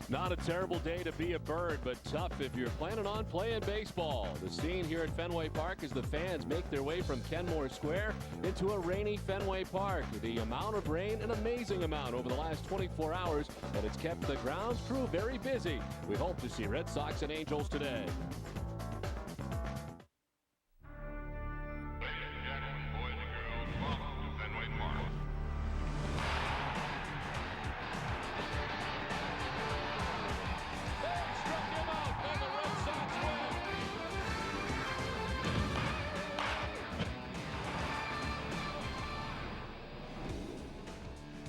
Not a terrible day to be a bird, but tough if you're planning on playing baseball. The scene here at Fenway Park as the fans make their way from Kenmore Square into a rainy Fenway Park. The amount of rain, an amazing amount over the last 24 hours, and it's kept the grounds crew very busy. We hope to see Red Sox and Angels today.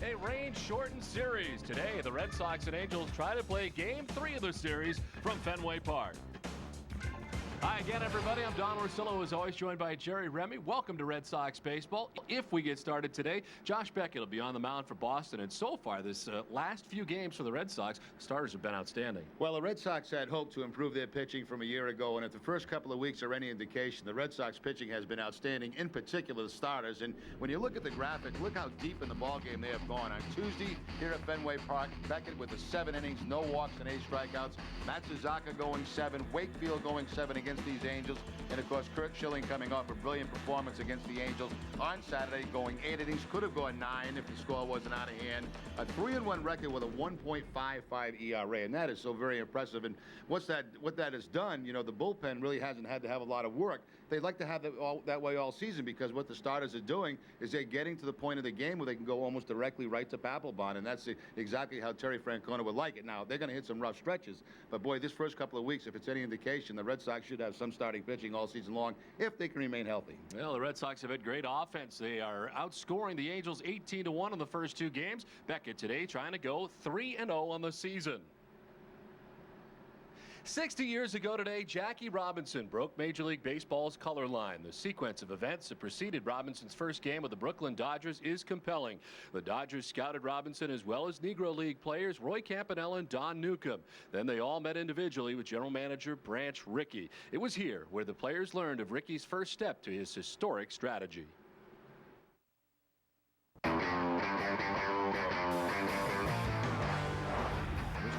A rain-shortened series. Today, the Red Sox and Angels try to play Game 3 of the series from Fenway Park. Hi again, everybody. I'm Don Orsillo, as always, joined by Jerry Remy. Welcome to Red Sox Baseball. If we get started today, Josh Beckett will be on the mound for Boston. And so far, this last few games for the Red Sox, starters have been outstanding. Well, the Red Sox had hoped to improve their pitching from a year ago, and if the first couple of weeks are any indication, the Red Sox pitching has been outstanding, in particular the starters. And when you look at the graphic, look how deep in the ballgame they have gone. On Tuesday, here at Fenway Park, Beckett with the 7 innings, no walks and 8 strikeouts. Matsuzaka going 7, Wakefield going 7 against these Angels, and of course Kurt Schilling coming off a brilliant performance against the Angels on Saturday, going 8 innings, could have gone 9 if the score wasn't out of hand. A 3-1 record with a 1.55 ERA, and that is so very impressive. And what that has done, you know, the bullpen really hasn't had to have a lot of work. They'd like to have it that way all season, because what the starters are doing is they're getting to the point of the game where they can go almost directly right to Papelbon, and that's exactly how Terry Francona would like it. Now, they're going to hit some rough stretches, but boy, this first couple of weeks, if it's any indication, the Red Sox should have some starting pitching all season long if they can remain healthy. Well, the Red Sox have had great offense. They are outscoring the Angels 18-1 in the first 2 games. Beckett today trying to go 3-0 on the season. 60 years ago today, Jackie Robinson broke Major League Baseball's color line. The sequence of events that preceded Robinson's first game with the Brooklyn Dodgers is compelling. The Dodgers scouted Robinson as well as Negro League players Roy Campanella and Don Newcomb. Then they all met individually with general manager Branch Rickey. It was here where the players learned of Rickey's first step to his historic strategy. Here's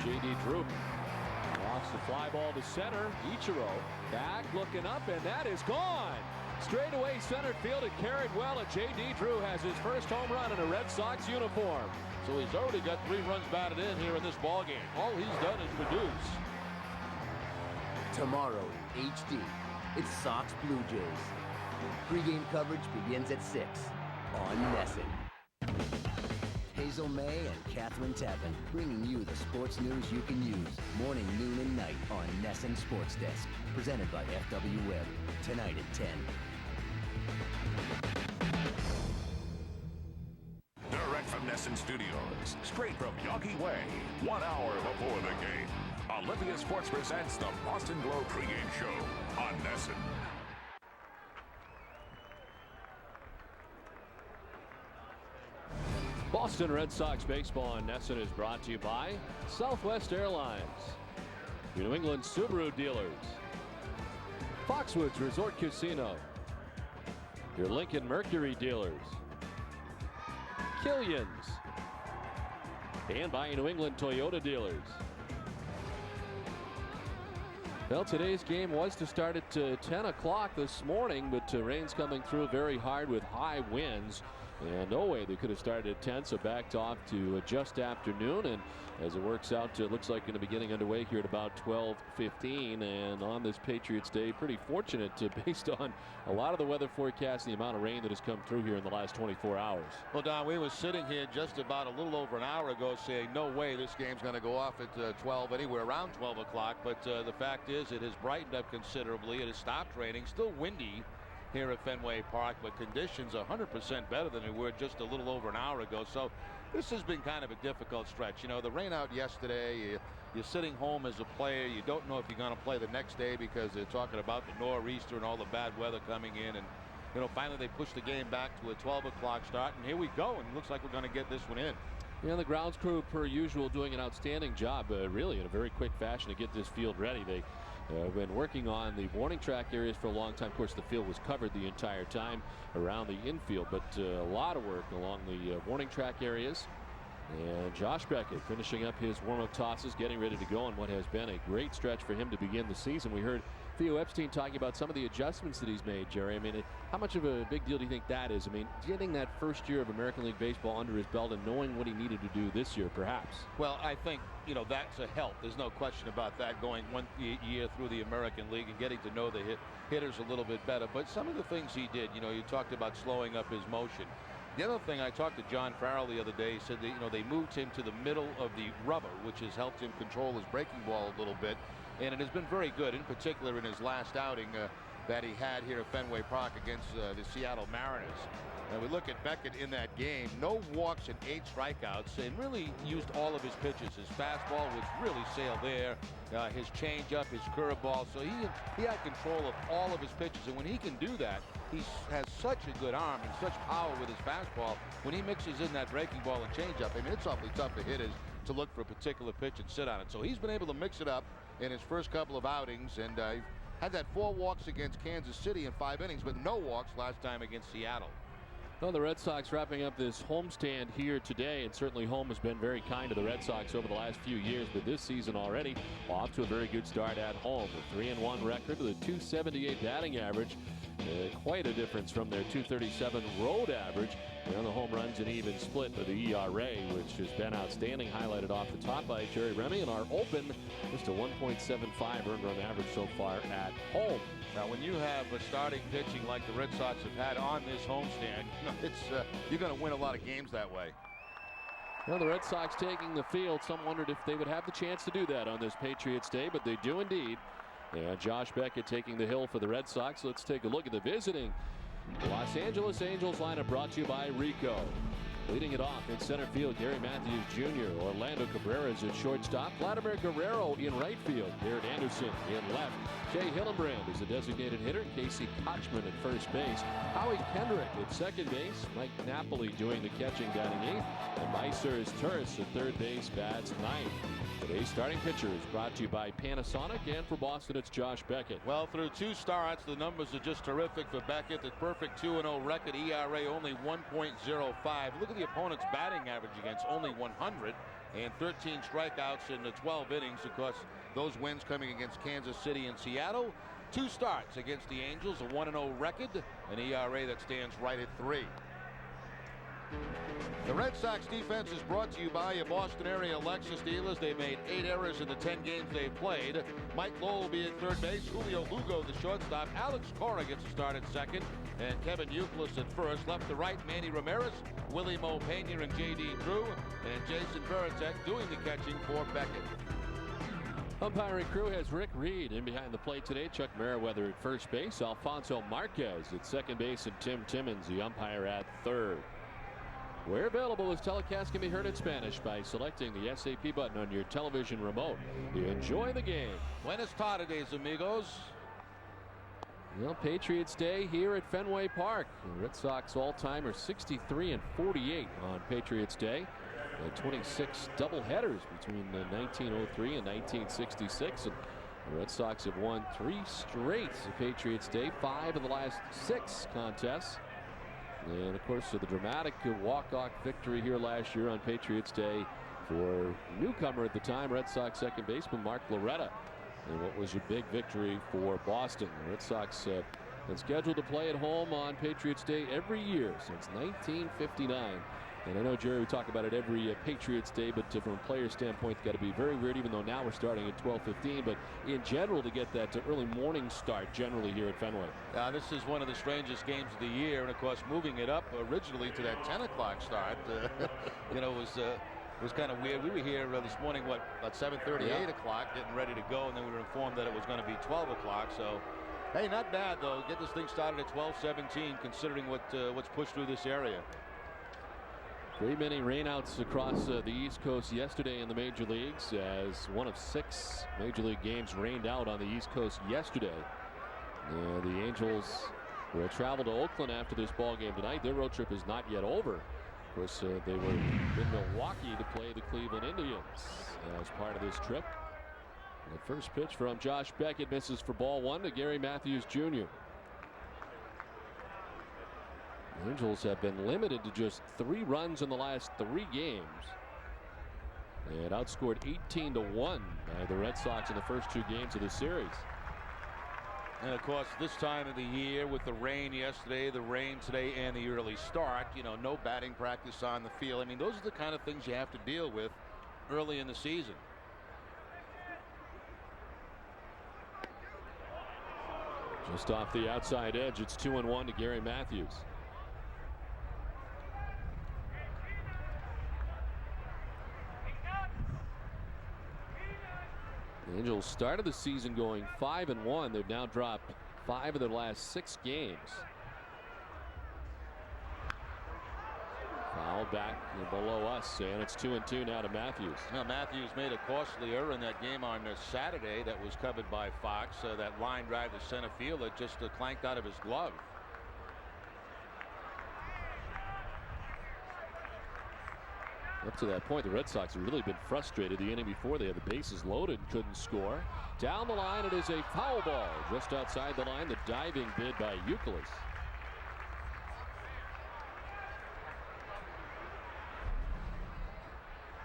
J.D. Drew. Walks the fly ball to center. Ichiro back, looking up, and that is gone. Straight away center field, it carried well, and J.D. Drew has his first home run in a Red Sox uniform. So he's already got 3 runs batted in here in this ball game. All he's done is produce. Tomorrow in HD, it's Sox Blue Jays. Pre-game coverage begins at 6 on NESN. Hazel May and Catherine Tappan bringing you the sports news you can use morning, noon, and night on NESN Sports Desk. Presented by FW Web. Tonight at 10. Direct from NESN Studios. Straight from Yawkey Way. 1 hour before the game. Olympia Sports presents the Boston Globe pregame show on NESN. Boston Red Sox baseball on NESN is brought to you by Southwest Airlines, New England Subaru dealers, Foxwoods Resort Casino, your Lincoln Mercury dealers, Killian's, and by New England Toyota dealers. Well, today's game was to start at 10 o'clock this morning, but rain's coming through very hard with high winds. And no way they could have started at 10, so backed off to just afternoon. And as it works out, it looks like going to be getting underway here at about 12:15. And on this Patriots Day, pretty fortunate based on a lot of the weather forecast and the amount of rain that has come through here in the last 24 hours. Well, Don, we were sitting here just about a little over an hour ago saying no way this game's going to go off at 12, anywhere around 12 o'clock. But the fact is it has brightened up considerably. It has stopped raining. Still windy here at Fenway Park, but conditions are 100% better than they were just a little over an hour ago. So this has been kind of a difficult stretch. You know, the rain out yesterday, you're sitting home as a player. You don't know if you're going to play the next day because they're talking about the nor'easter and all the bad weather coming in. And, you know, finally they pushed the game back to a 12 o'clock start, and here we go, and it looks like we're going to get this one in. Yeah, the grounds crew, per usual, doing an outstanding job, really in a very quick fashion to get this field ready. They have been working on the warning track areas for a long time. Of course, the field was covered the entire time around the infield, but a lot of work along the warning track areas. And Josh Beckett finishing up his warm-up tosses, getting ready to go on what has been a great stretch for him to begin the season. We heard Theo Epstein talking about some of the adjustments that he's made, Jerry. I mean, how much of a big deal do you think that is? I mean, getting that first year of American League Baseball under his belt and knowing what he needed to do this year, perhaps. Well, I think, that's a help. There's no question about that, going one year through the American League and getting to know the hitters a little bit better. But some of the things he did, you talked about slowing up his motion. The other thing, I talked to John Farrell the other day. He said that, they moved him to the middle of the rubber, which has helped him control his breaking ball a little bit. And it has been very good, in particular in his last outing that he had here at Fenway Park against the Seattle Mariners. And we look at Beckett in that game, no walks and 8 strikeouts, and really used all of his pitches. His fastball was really sailed there, his changeup, his curveball. So he had control of all of his pitches. And when he can do that, he has such a good arm and such power with his fastball. When he mixes in that breaking ball and changeup, I mean, it's awfully tough for hitters to look for a particular pitch and sit on it. So he's been able to mix it up in his first couple of outings, and had that 4 walks against Kansas City in 5 innings, but no walks last time against Seattle. Well, the Red Sox wrapping up this homestand here today, and certainly home has been very kind to the Red Sox over the last few years, but this season already off to a very good start at home. A 3-1 record with a .278 batting average. Quite a difference from their .237 road average. And the home runs an even split with the ERA, which has been outstanding, highlighted off the top by Jerry Remy. And our open, just a 1.75 earned run average so far at home. Now, when you have a starting pitching like the Red Sox have had on this homestand, you're going to win a lot of games that way. Well, the Red Sox taking the field. Some wondered if they would have the chance to do that on this Patriots Day, but they do indeed. And Josh Beckett taking the hill for the Red Sox. Let's take a look at the visiting Los Angeles Angels lineup, brought to you by Rico. Leading it off in center field, Gary Matthews Jr., Orlando Cabrera is at shortstop, Vladimir Guerrero in right field, Garrett Anderson in left, Jay Hillenbrand is the designated hitter, Casey Kochman at first base, Howie Kendrick at second base, Mike Napoli doing the catching batting eighth, and Mysers Turris at third base bats ninth. Today's starting pitcher is brought to you by Panasonic, and for Boston, it's Josh Beckett. Well, through 2 starts, the numbers are just terrific for Beckett. The perfect 2-0 record, ERA only 1.05. Look at the opponent's batting average against, only 100, and 13 strikeouts in the 12 innings. Of course, those wins coming against Kansas City and Seattle. 2 starts against the Angels, a 1-0 record, an ERA that stands right at 3. The Red Sox defense is brought to you by your Boston area Lexus dealers. They made 8 errors in the 10 games they've played. Mike Lowell will be at third base. Julio Lugo, the shortstop. Alex Cora gets a start at second. And Kevin Youkilis at first. Left to right, Manny Ramirez, Willie Mo Pena, and J.D. Drew. And Jason Veritek doing the catching for Beckett. Umpiring crew has Rick Reed in behind the plate today. Chuck Merriweather at first base. Alfonso Marquez at second base. And Tim Timmons, the umpire, at third. Where available, this telecast can be heard in Spanish by selecting the SAP button on your television remote. Enjoy the game. Buenas tardes, amigos. Well, Patriots Day here at Fenway Park. The Red Sox all-timer 63-48 on Patriots Day. 26 doubleheaders between 1903 and 1966. And the Red Sox have won 3 straight Patriots Day, 5 of the last 6 contests. And of course, the dramatic walk-off victory here last year on Patriots Day for newcomer at the time, Red Sox second baseman Mark Loretta. And what was a big victory for Boston. The Red Sox been scheduled to play at home on Patriots Day every year since 1959. And I know, Jerry, we talk about it every Patriots Day, but from a player standpoint, it's got to be very weird, even though now we're starting at 12:15. But in general, to get that early morning start generally here at Fenway. This is one of the strangest games of the year. And, of course, moving it up originally to that 10 o'clock start, was kind of weird. We were here this morning, about 7:30, 8 o'clock, getting ready to go. And then we were informed that it was going to be 12 o'clock. So, hey, not bad, though. Get this thing started at 12:17, considering what's pushed through this area. Great many rainouts across the East Coast yesterday in the major leagues, as one of 6 major league games rained out on the East Coast yesterday. And the Angels will travel to Oakland after this ball game tonight. Their road trip is not yet over. Of course, they were in Milwaukee to play the Cleveland Indians as part of this trip. And the first pitch from Josh Beckett misses for ball 1 to Gary Matthews Jr. The Angels have been limited to just 3 runs in the last 3 games. and outscored 18-1 by the Red Sox in the first 2 games of the series. And of course, this time of the year with the rain yesterday, the rain today, and the early start, you know, no batting practice on the field. I mean, those are the kind of things you have to deal with early in the season. Just off the outside edge, it's 2-1 to Gary Matthews. The Angels started the season going 5-1. They've now dropped 5 of their last 6 games. Foul back below us, and it's 2-2 now to Matthews. Now, Matthews made a costly error in that game on Saturday that was covered by Fox. That line drive to center field that just clanked out of his glove. Up to that point, the Red Sox have really been frustrated. The inning before, they had the bases loaded and couldn't score. Down the line, it is a foul ball. Just outside the line, the diving bid by Youkilis.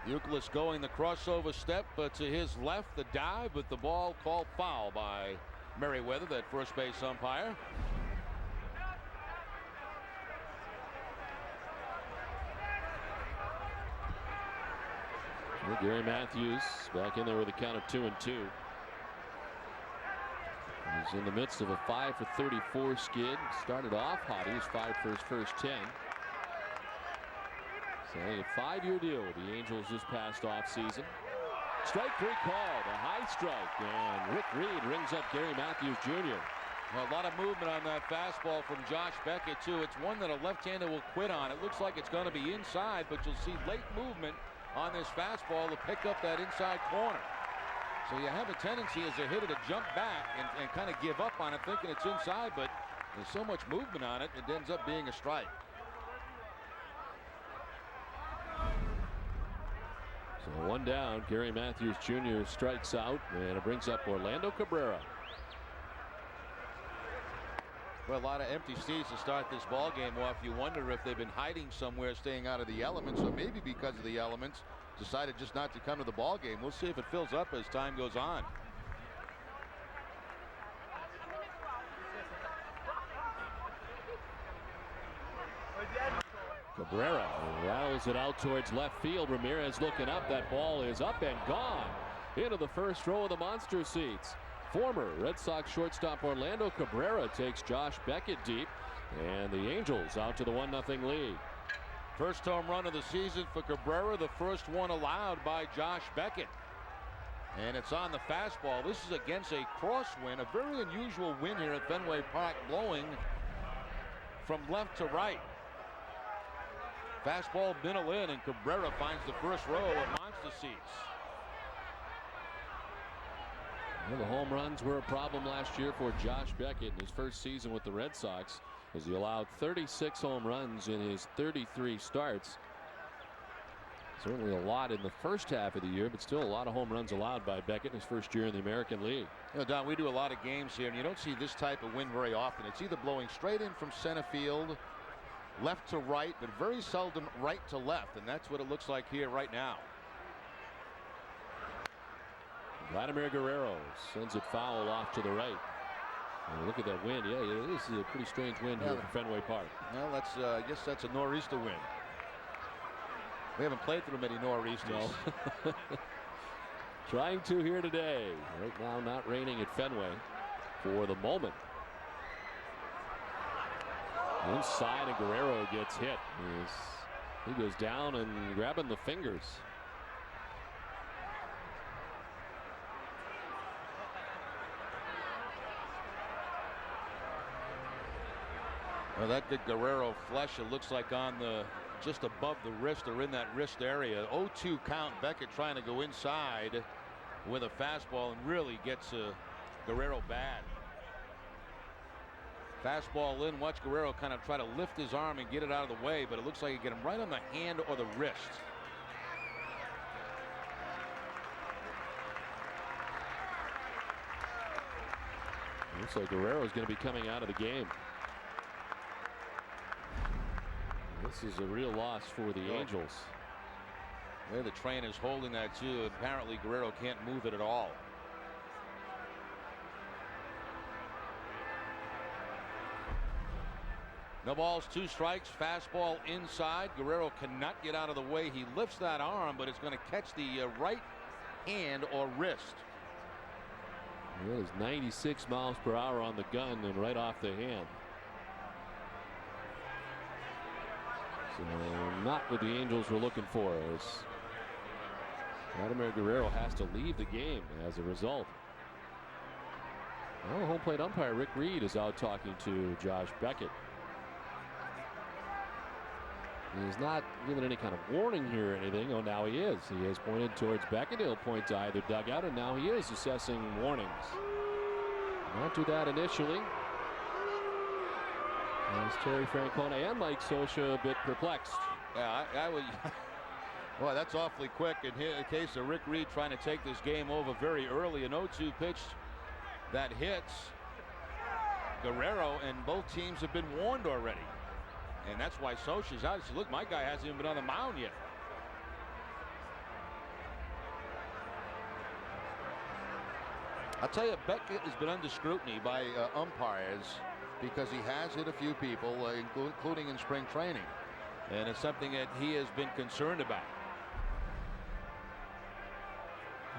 Youkilis going the crossover step to his left, the dive, but the ball called foul by Merriweather, that first base umpire. Gary Matthews back in there with a count of 2-2. He's in the midst of a 5-for-34 skid. Started off hot. He was 5 for his first 10. Signing a 5-year deal with the Angels this past offseason. Strike 3 called, a high strike, and Rick Reed rings up Gary Matthews Jr. Well, a lot of movement on that fastball from Josh Beckett, too. It's one that a left-hander will quit on. It looks like it's going to be inside, but you'll see late movement on this fastball to pick up that inside corner. So you have a tendency as a hitter to jump back and kind of give up on it thinking it's inside, but there's so much movement on it, it ends up being a strike. So 1 down, Gary Matthews Jr. strikes out, and it brings up Orlando Cabrera. Well, a lot of empty seats to start this ball game off. You wonder if they've been hiding somewhere, staying out of the elements, or maybe because of the elements decided just not to come to the ball game. We'll see if it fills up as time goes on. Cabrera rattles it out towards left field. Ramirez looking up. That ball is up and gone into the first row of the monster seats. Former Red Sox shortstop Orlando Cabrera takes Josh Beckett deep, and the Angels out to the 1-0 lead. First home run of the season for Cabrera, the first one allowed by Josh Beckett. And it's on the fastball. This is against a crosswind, a very unusual wind here at Fenway Park, blowing from left to right. Fastball middle in, and Cabrera finds the first row of monster seats. Well, the home runs were a problem last year for Josh Beckett in his first season with the Red Sox, as he allowed 36 home runs in his 33 starts. Certainly a lot in the first half of the year, but still a lot of home runs allowed by Beckett in his first year in the American League. You know, Don, we do a lot of games here, and you don't see this type of wind very often. It's either blowing straight in from center field, left to right, but very seldom right to left, and that's what it looks like here right now. Vladimir Guerrero sends it foul off to the right. And look at that wind. Yeah, this is a pretty strange wind here for Fenway Park. Well, that's I guess that's a nor'easter wind. We haven't played through many nor'easters. No. Trying to here today. Right now, not raining at Fenway for the moment. Inside, and Guerrero gets hit. He goes down and grabbing the fingers. Well, that good Guerrero flush, it looks like on the just above the wrist or in that wrist area. 0-2 count. Beckett trying to go inside with a fastball and really gets Guerrero bad. Fastball in. Watch Guerrero kind of try to lift his arm and get it out of the way, but it looks like he get him right on the hand or the wrist. Looks like Guerrero is going to be coming out of the game. This is a real loss for the Angels. There the trainer's holding that too. Apparently Guerrero can't move it at all. No balls, 2 strikes, fastball inside. Guerrero cannot get out of the way. He lifts that arm, but it's going to catch the right hand or wrist. Well, it's 96 miles per hour on the gun and right off the hand. So not what the Angels were looking for, as Vladimir Guerrero has to leave the game as a result. Well, home plate umpire Rick Reed is out talking to Josh Beckett. He's not given any kind of warning here or anything. Oh, now he is. He has pointed towards Beckett. He'll point to either dugout, and now he is assessing warnings. Not do that initially. As Terry Francona and Mike Scioscia a bit perplexed. Yeah, I would. Well, that's awfully quick. In the case of Rick Reed trying to take this game over very early, an 0-2 pitch that hits Guerrero, and both teams have been warned already. And that's why Scioscia's out. He said, look, my guy hasn't even been on the mound yet. I'll tell you, Beckett has been under scrutiny by umpires because he has hit a few people, including in spring training. And it's something that he has been concerned about.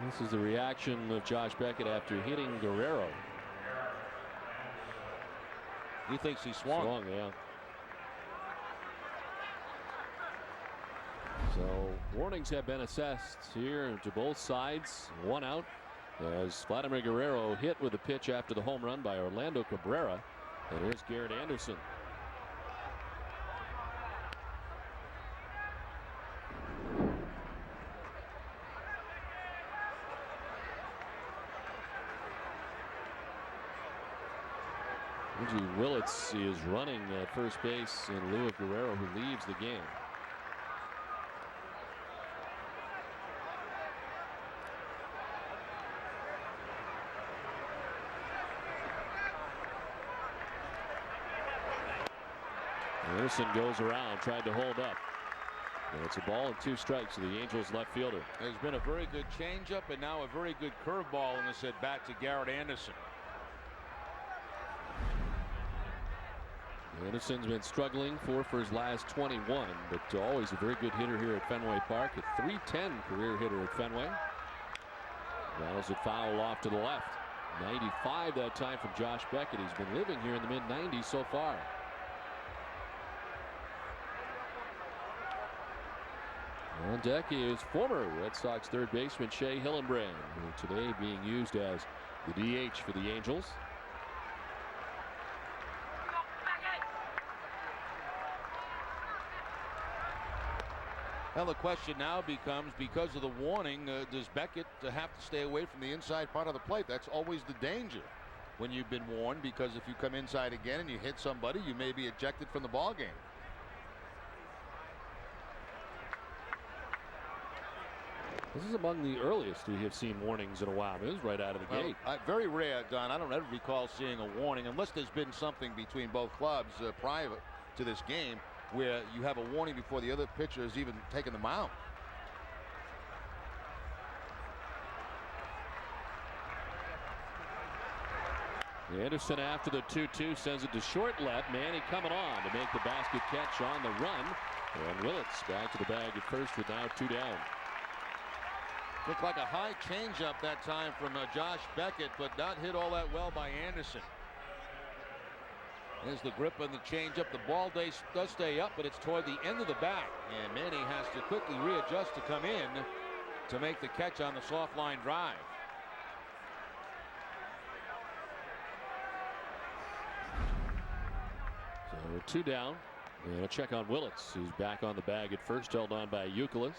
This is the reaction of Josh Beckett after hitting Guerrero. He thinks he swung. Swung, yeah. So warnings have been assessed here to both sides. 1 out as Vladimir Guerrero hit with a pitch after the home run by Orlando Cabrera. And here's Garrett Anderson. Reggie Willits is running at first base in lieu of Guerrero, who leaves the game. Anderson goes around, tried to hold up. And it's a ball and 2 strikes to the Angels left fielder. There's been a very good changeup and now a very good curveball in this at bat to Garrett Anderson. Anderson's been struggling for his last 21, but always a very good hitter here at Fenway Park. A .310 career hitter at Fenway. Rattles it foul off to the left. 95 that time from Josh Beckett. He's been living here in the mid-90s so far. On deck is former Red Sox third baseman Shea Hillenbrand, who today being used as the DH for the Angels. Well, the question now becomes, because of the warning, does Beckett have to stay away from the inside part of the plate? That's always the danger when you've been warned, because if you come inside again and you hit somebody, you may be ejected from the ball game. This is among the earliest we have seen warnings in a while. It was right out of the gate. Very rare, Don. I don't ever recall seeing a warning, unless there's been something between both clubs prior to this game where you have a warning before the other pitcher has even taken the mound. Anderson after the 2-2 sends it to short left. Manny coming on to make the basket catch on the run. And Willits back to the bag at first with now 2 down. Looked like a high changeup that time from Josh Beckett, but not hit all that well by Anderson. There's the grip on the changeup. The ball does stay up, but it's toward the end of the bat. And Manny has to quickly readjust to come in to make the catch on the soft line drive. So 2 down. And a check on Willits, who's back on the bag at first, held on by Youkilis.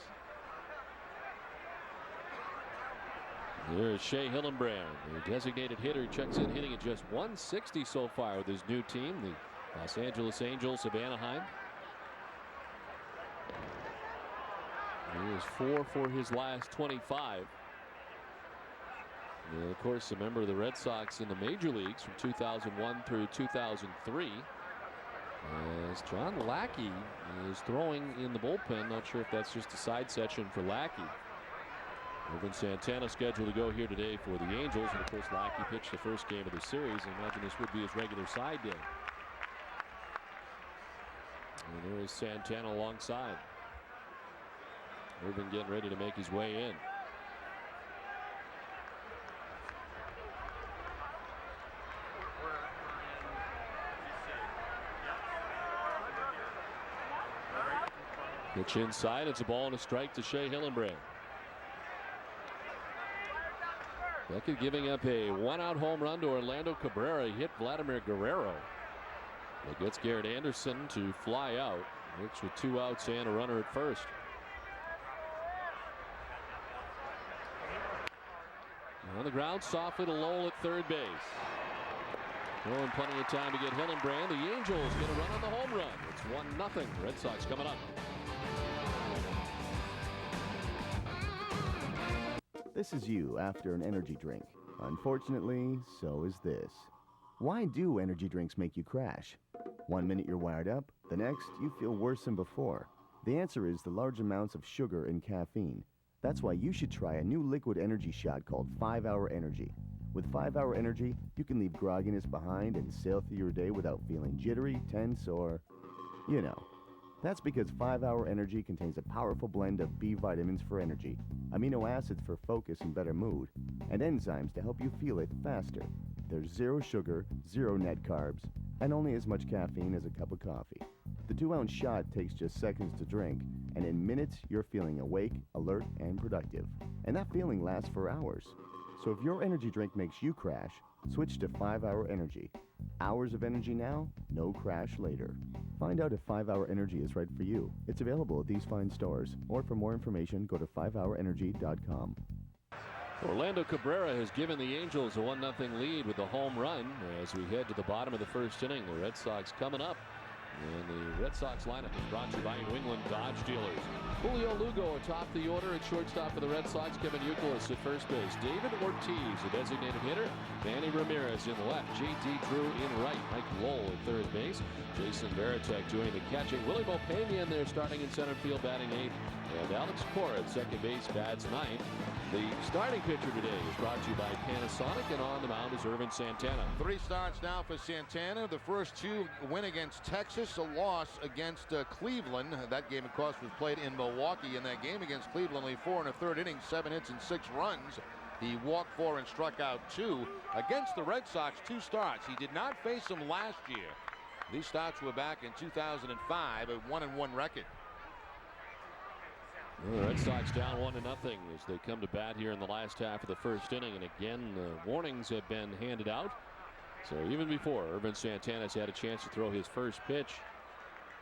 There's Shea Hillenbrand, the designated hitter, checks in hitting at just 160 so far with his new team, the Los Angeles Angels of Anaheim. He is 4 for his last 25. And of course, a member of the Red Sox in the major leagues from 2001 through 2003. As John Lackey is throwing in the bullpen. Not sure if that's just a side session for Lackey. Irvin Santana scheduled to go here today for the Angels. And of course, Lackey pitched the first game of the series. I imagine this would be his regular side day. And there is Santana alongside. Irvin getting ready to make his way in. Pitch inside. It's a ball and a strike to Shea Hillenbrand. Beckett giving up a one-out home run to Orlando Cabrera. He hit Vladimir Guerrero. It gets Garrett Anderson to fly out. Works with 2 outs and a runner at first. On the ground, softly to Lowell at third base. Throwing plenty of time to get Hillenbrand. The Angels get a run on the home run. It's 1-0. Red Sox coming up. This is you after an energy drink. Unfortunately, so is this. Why do energy drinks make you crash? 1 minute you're wired up, the next you feel worse than before. The answer is the large amounts of sugar and caffeine. That's why you should try a new liquid energy shot called 5-Hour Energy. With 5-Hour Energy, you can leave grogginess behind and sail through your day without feeling jittery, tense, or, you know. That's because 5-Hour Energy contains a powerful blend of B vitamins for energy, amino acids for focus and better mood, and enzymes to help you feel it faster. There's 0 sugar, 0 net carbs, and only as much caffeine as a cup of coffee. The 2-ounce shot takes just seconds to drink, and in minutes you're feeling awake, alert, and productive. And that feeling lasts for hours. So if your energy drink makes you crash, switch to 5-Hour Energy. Hours of energy now, no crash later. Find out if 5-Hour Energy is right for you. It's available at these fine stores, or for more information, go to 5hourenergy.com. Orlando Cabrera has given the Angels a 1-0 lead with a home run as we head to the bottom of the first inning. The Red Sox coming up. And the Red Sox lineup is brought to you by New England Dodge Dealers. Julio Lugo atop the order at shortstop for the Red Sox. Kevin Youkilis at first base. David Ortiz, a designated hitter. Manny Ramirez in left. J.D. Drew in right. Mike Lowell at third base. Jason Varitek doing the catching. Willie Mopena in there starting in center field batting 8th. And Alex Cora at second base bats 9th. The starting pitcher today is brought to you by Panasonic, and on the mound is Irvin Santana. 3 starts now for Santana. The first 2 win against Texas, a loss against Cleveland. That game, of course, was played in Milwaukee. In that game against Cleveland, only 4 1/3 innings, 7 hits and 6 runs. He walked 4 and struck out 2. Against the Red Sox, 2 starts. He did not face them last year. These starts were back in 2005, a 1-1 record. The Red Sox down 1-0 as they come to bat here in the last half of the first inning. And again, warnings have been handed out. So even before Irvin Santana's had a chance to throw his first pitch,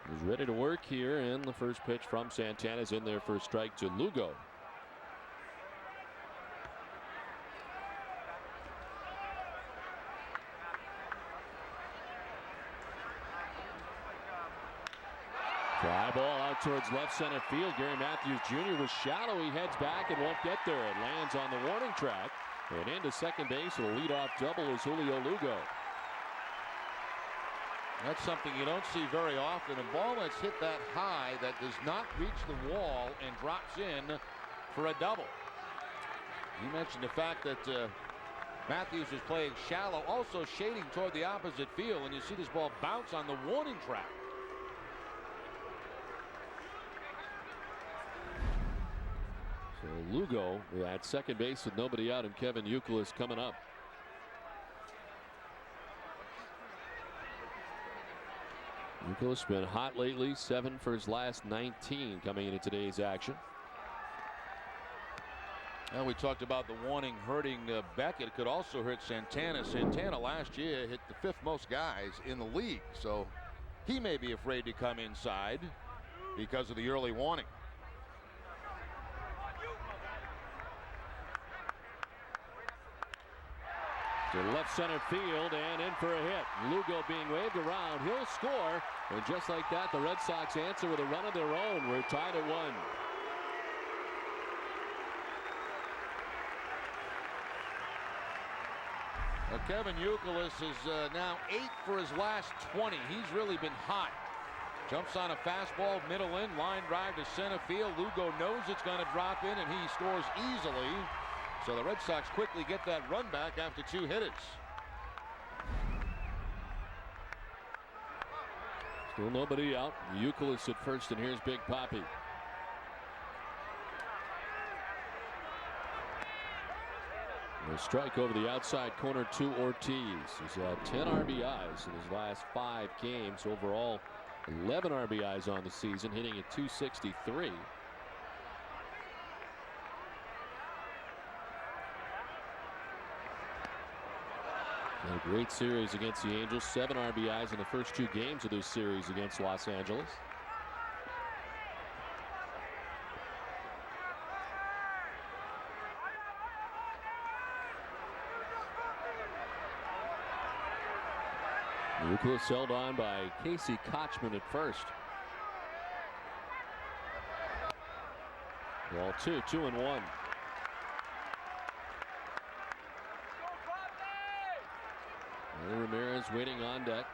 he's ready to work here. And the first pitch from Santana's in there for a strike to Lugo. Fly ball out towards left center field. Gary Matthews Jr. was shallow. He heads back and won't get there. It lands on the warning track. And into second base, a leadoff double is Julio Lugo. That's something you don't see very often. A ball that's hit that high that does not reach the wall and drops in for a double. You mentioned the fact that Matthews is playing shallow, also shading toward the opposite field, and you see this ball bounce on the warning track. So Lugo at second base with nobody out, and Kevin Youkilis coming up. Youkilis been hot lately, 7 for his last 19 coming into today's action. Well, we talked about the warning hurting Beckett. It could also hurt Santana. Santana last year hit the 5th most guys in the league, so he may be afraid to come inside because of the early warning. To left center field and in for a hit. Lugo being waved around. He'll score. And just like that, the Red Sox answer with a run of their own. We're tied at 1. Kevin Youkilis is now 8 for his last 20. He's really been hot. Jumps on a fastball, middle in, line drive to center field. Lugo knows it's going to drop in, and he scores easily. So the Red Sox quickly get that run back after 2 hitters. Still nobody out. Youkilis at first, and here's Big Papi. A strike over the outside corner to Ortiz. He's had 10 RBIs in his last 5 games. Overall, 11 RBIs on the season, hitting at .263. And a great series against the Angels. 7 RBIs in the first 2 games of this series against Los Angeles. Youkilis held on by Casey Kochman at first. Ball 2, 2-1. Ramirez waiting on deck.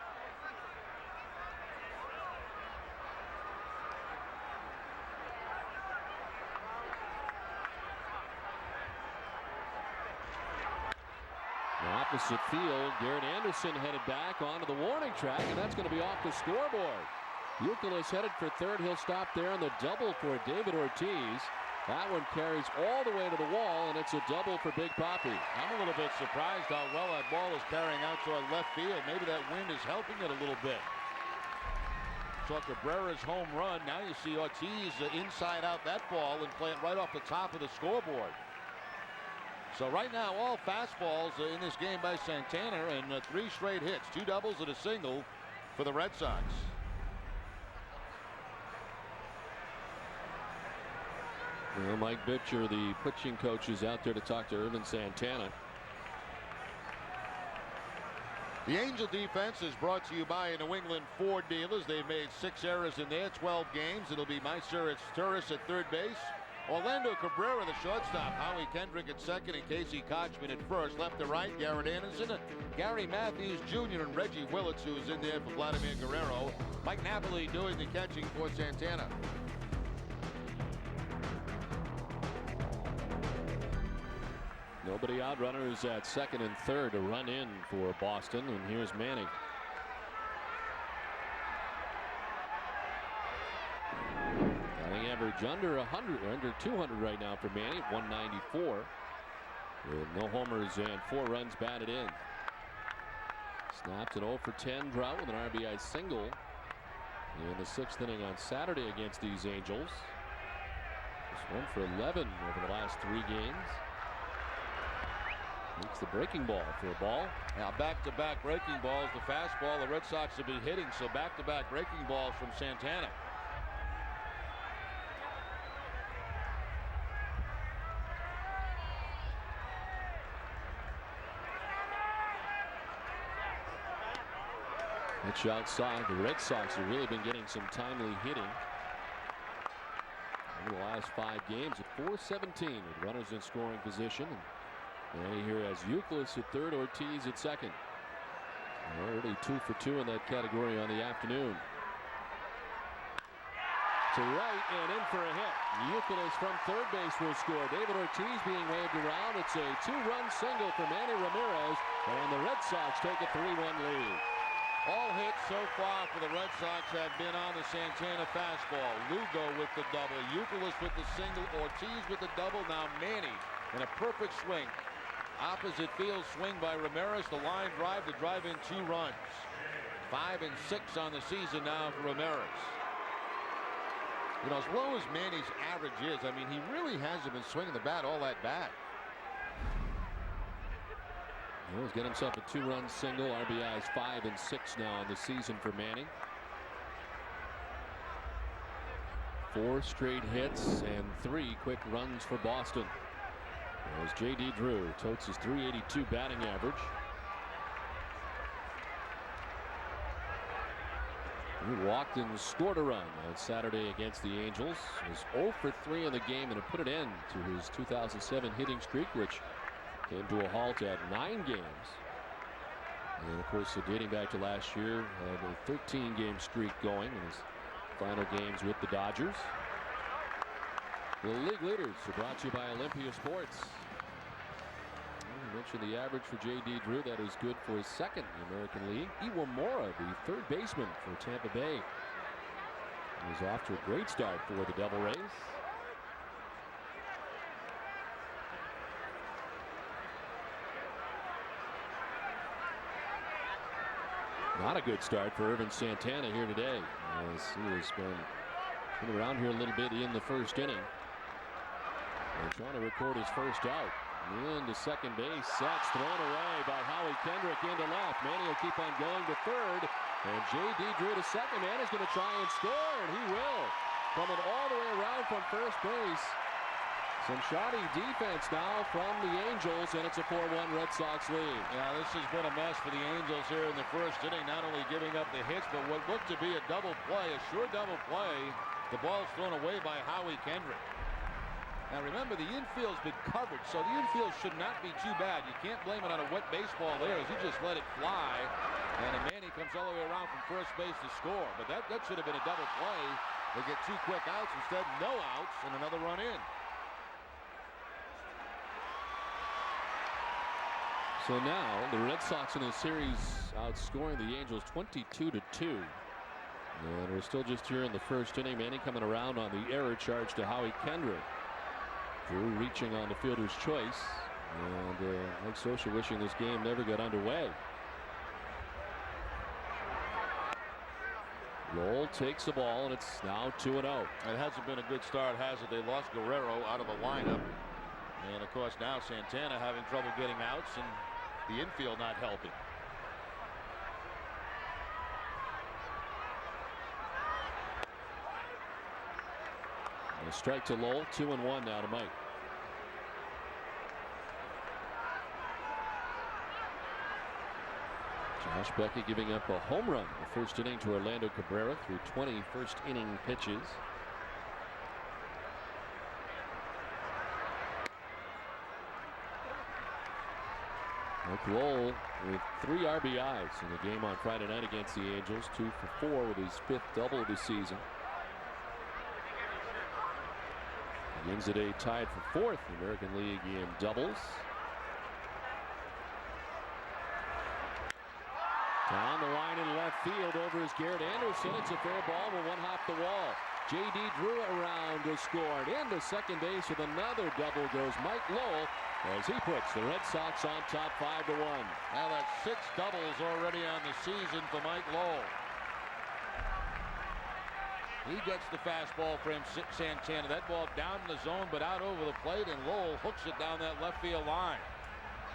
Opposite field, Garrett Anderson headed back onto the warning track, and that's going to be off the scoreboard. Youkilis headed for third. He'll stop there, and the double for David Ortiz. That one carries all the way to the wall, and it's a double for Big Papi. I'm a little bit surprised how well that ball is carrying out toward left field. Maybe that wind is helping it a little bit. Saw Cabrera's home run. Now you see Ortiz inside out that ball and play it right off the top of the scoreboard. So right now, all fastballs in this game by Santana, and 3 straight hits, 2 doubles and a single for the Red Sox. Well, Mike Bitcher, the pitching coach, is out there to talk to Irvin Santana. The Angel defense is brought to you by New England Ford dealers. They've made 6 errors in their 12 games. It'll be Meister Turris at third base. Orlando Cabrera, the shortstop. Howie Kendrick at second, and Casey Kochman at first. Left to right, Garrett Anderson, Gary Matthews Jr., and Reggie Willits, who is in there for Vladimir Guerrero. Mike Napoli doing the catching for Santana. Nobody out. Runners at second and third to run in for Boston, and here's Manning. Average under 100, under 200 right now for Manny, 194. With no homers and 4 runs batted in. Snapped an 0 for 10 drought with an RBI single in the 6th inning on Saturday against these Angels. Just 1 for 11 over the last 3 games. Makes the breaking ball for a ball. Now back-to-back breaking balls. The fastball the Red Sox have been hitting, so back-to-back breaking balls from Santana. Pitch outside. The Red Sox have really been getting some timely hitting over the last 5 games at .417 with runners in scoring position. And here has Youkilis at third, Ortiz at second. Already 2 for 2 in that category on the afternoon. To right and in for a hit. Youkilis from third base will score. David Ortiz being waved around. It's a 2-run single for Manny Ramirez, and the Red Sox take a 3-1 lead. All hits so far for the Red Sox have been on the Santana fastball. Lugo with the double, Youkilis with the single, Ortiz with the double. Now Manny in a perfect swing. Opposite field swing by Ramirez. The line drive to drive in 2 runs. 5 and 6 on the season now for Ramirez. You know, as low as Manny's average is, I mean, he really hasn't been swinging the bat all that bad. He's got himself a 2-run single. RBIs 5 and 6 now on the season for Manning. 4 straight hits and 3 quick runs for Boston. As J.D. Drew totes his .382 batting average. He walked and scored a run on Saturday against the Angels. He was 0 for 3 in the game, and it put an end to his 2007 hitting streak, which came to a halt at 9 games. And of course, dating back to last year, had a 13-game streak going in his final games with the Dodgers. The league leaders are brought to you by Olympia Sports. I mentioned the average for J.D. Drew. That is good for his second in the American League. Iwamura, the third baseman for Tampa Bay, is off to a great start for the Devil Rays. Not a good start for Irvin Santana here today, as he has been around here a little bit in the first inning. And trying to record his first out. Into second base, sets, thrown away by Howie Kendrick into left. Manny will keep on going to third, and J.D. Drew to second. Manny's going to try and score, and he will. Coming all the way around from first base. Some shoddy defense now from the Angels, and it's a 4-1 Red Sox lead. Yeah, this has been a mess for the Angels here in the first inning, not only giving up the hits, but what looked to be a double play, a sure double play. The ball's thrown away by Howie Kendrick. Now remember, the infield's been covered, so the infield should not be too bad. You can't blame it on a wet baseball there, as he just let it fly. And Manny comes all the way around from first base to score. But that should have been a double play. They get 2 quick outs, instead no outs, and another run in. So now the Red Sox in the series outscoring the Angels 22-2. And we're still just here in the first inning. Manny coming around on the error charge to Howie Kendrick. Drew reaching on the fielder's choice, and Mike Scioscia wishing this game never got underway. Lowell takes the ball, and it's now 2-0. It hasn't been a good start, has it? They lost Guerrero out of the lineup, and of course now Santana having trouble getting outs, and the infield not helping. A strike to Lowell, 2-1 now to Mike. Josh Beckett giving up a home run in the first inning to Orlando Cabrera through 20 first inning pitches. Mike Lowell with 3 RBIs in the game on Friday night against the Angels, 2 for 4 with his 5th double of the season. Begins the day tied for 4th in the American League in doubles. Down the line in left field over is Garrett Anderson. It's a fair ball, but one hop the wall. J.D. Drew around to score. And into second base with another double goes Mike Lowell as he puts the Red Sox on top 5-1. Now that's 6 doubles already on the season for Mike Lowell. He gets the fastball for him, Santana. That ball down in the zone, but out over the plate, and Lowell hooks it down that left field line.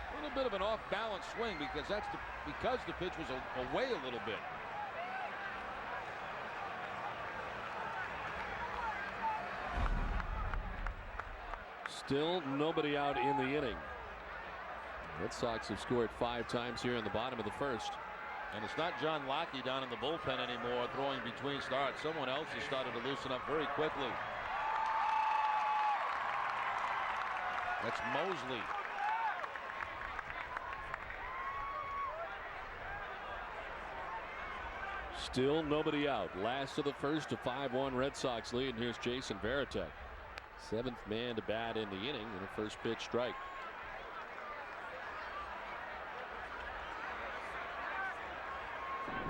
A little bit of an off-balance swing because the pitch was away a little bit. Still nobody out in the inning. Red Sox have scored 5 times here in the bottom of the first. And it's not John Lackey down in the bullpen anymore throwing between starts. Someone else has started to loosen up very quickly. That's Mosley. Still nobody out. Last of the first, a 5-1 Red Sox lead. And here's Jason Varitek, 7th man to bat in the inning, and a first pitch strike.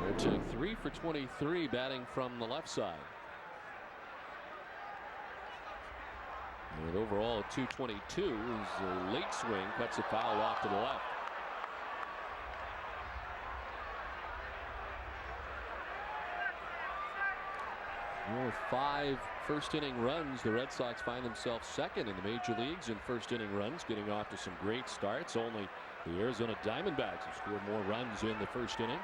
Varitek 3 for 23 batting from the left side. And overall at 222 is a late swing, cuts a foul off to the left. With 5 first inning runs, the Red Sox find themselves second in the major leagues in first inning runs, getting off to some great starts. Only the Arizona Diamondbacks have scored more runs in the first inning.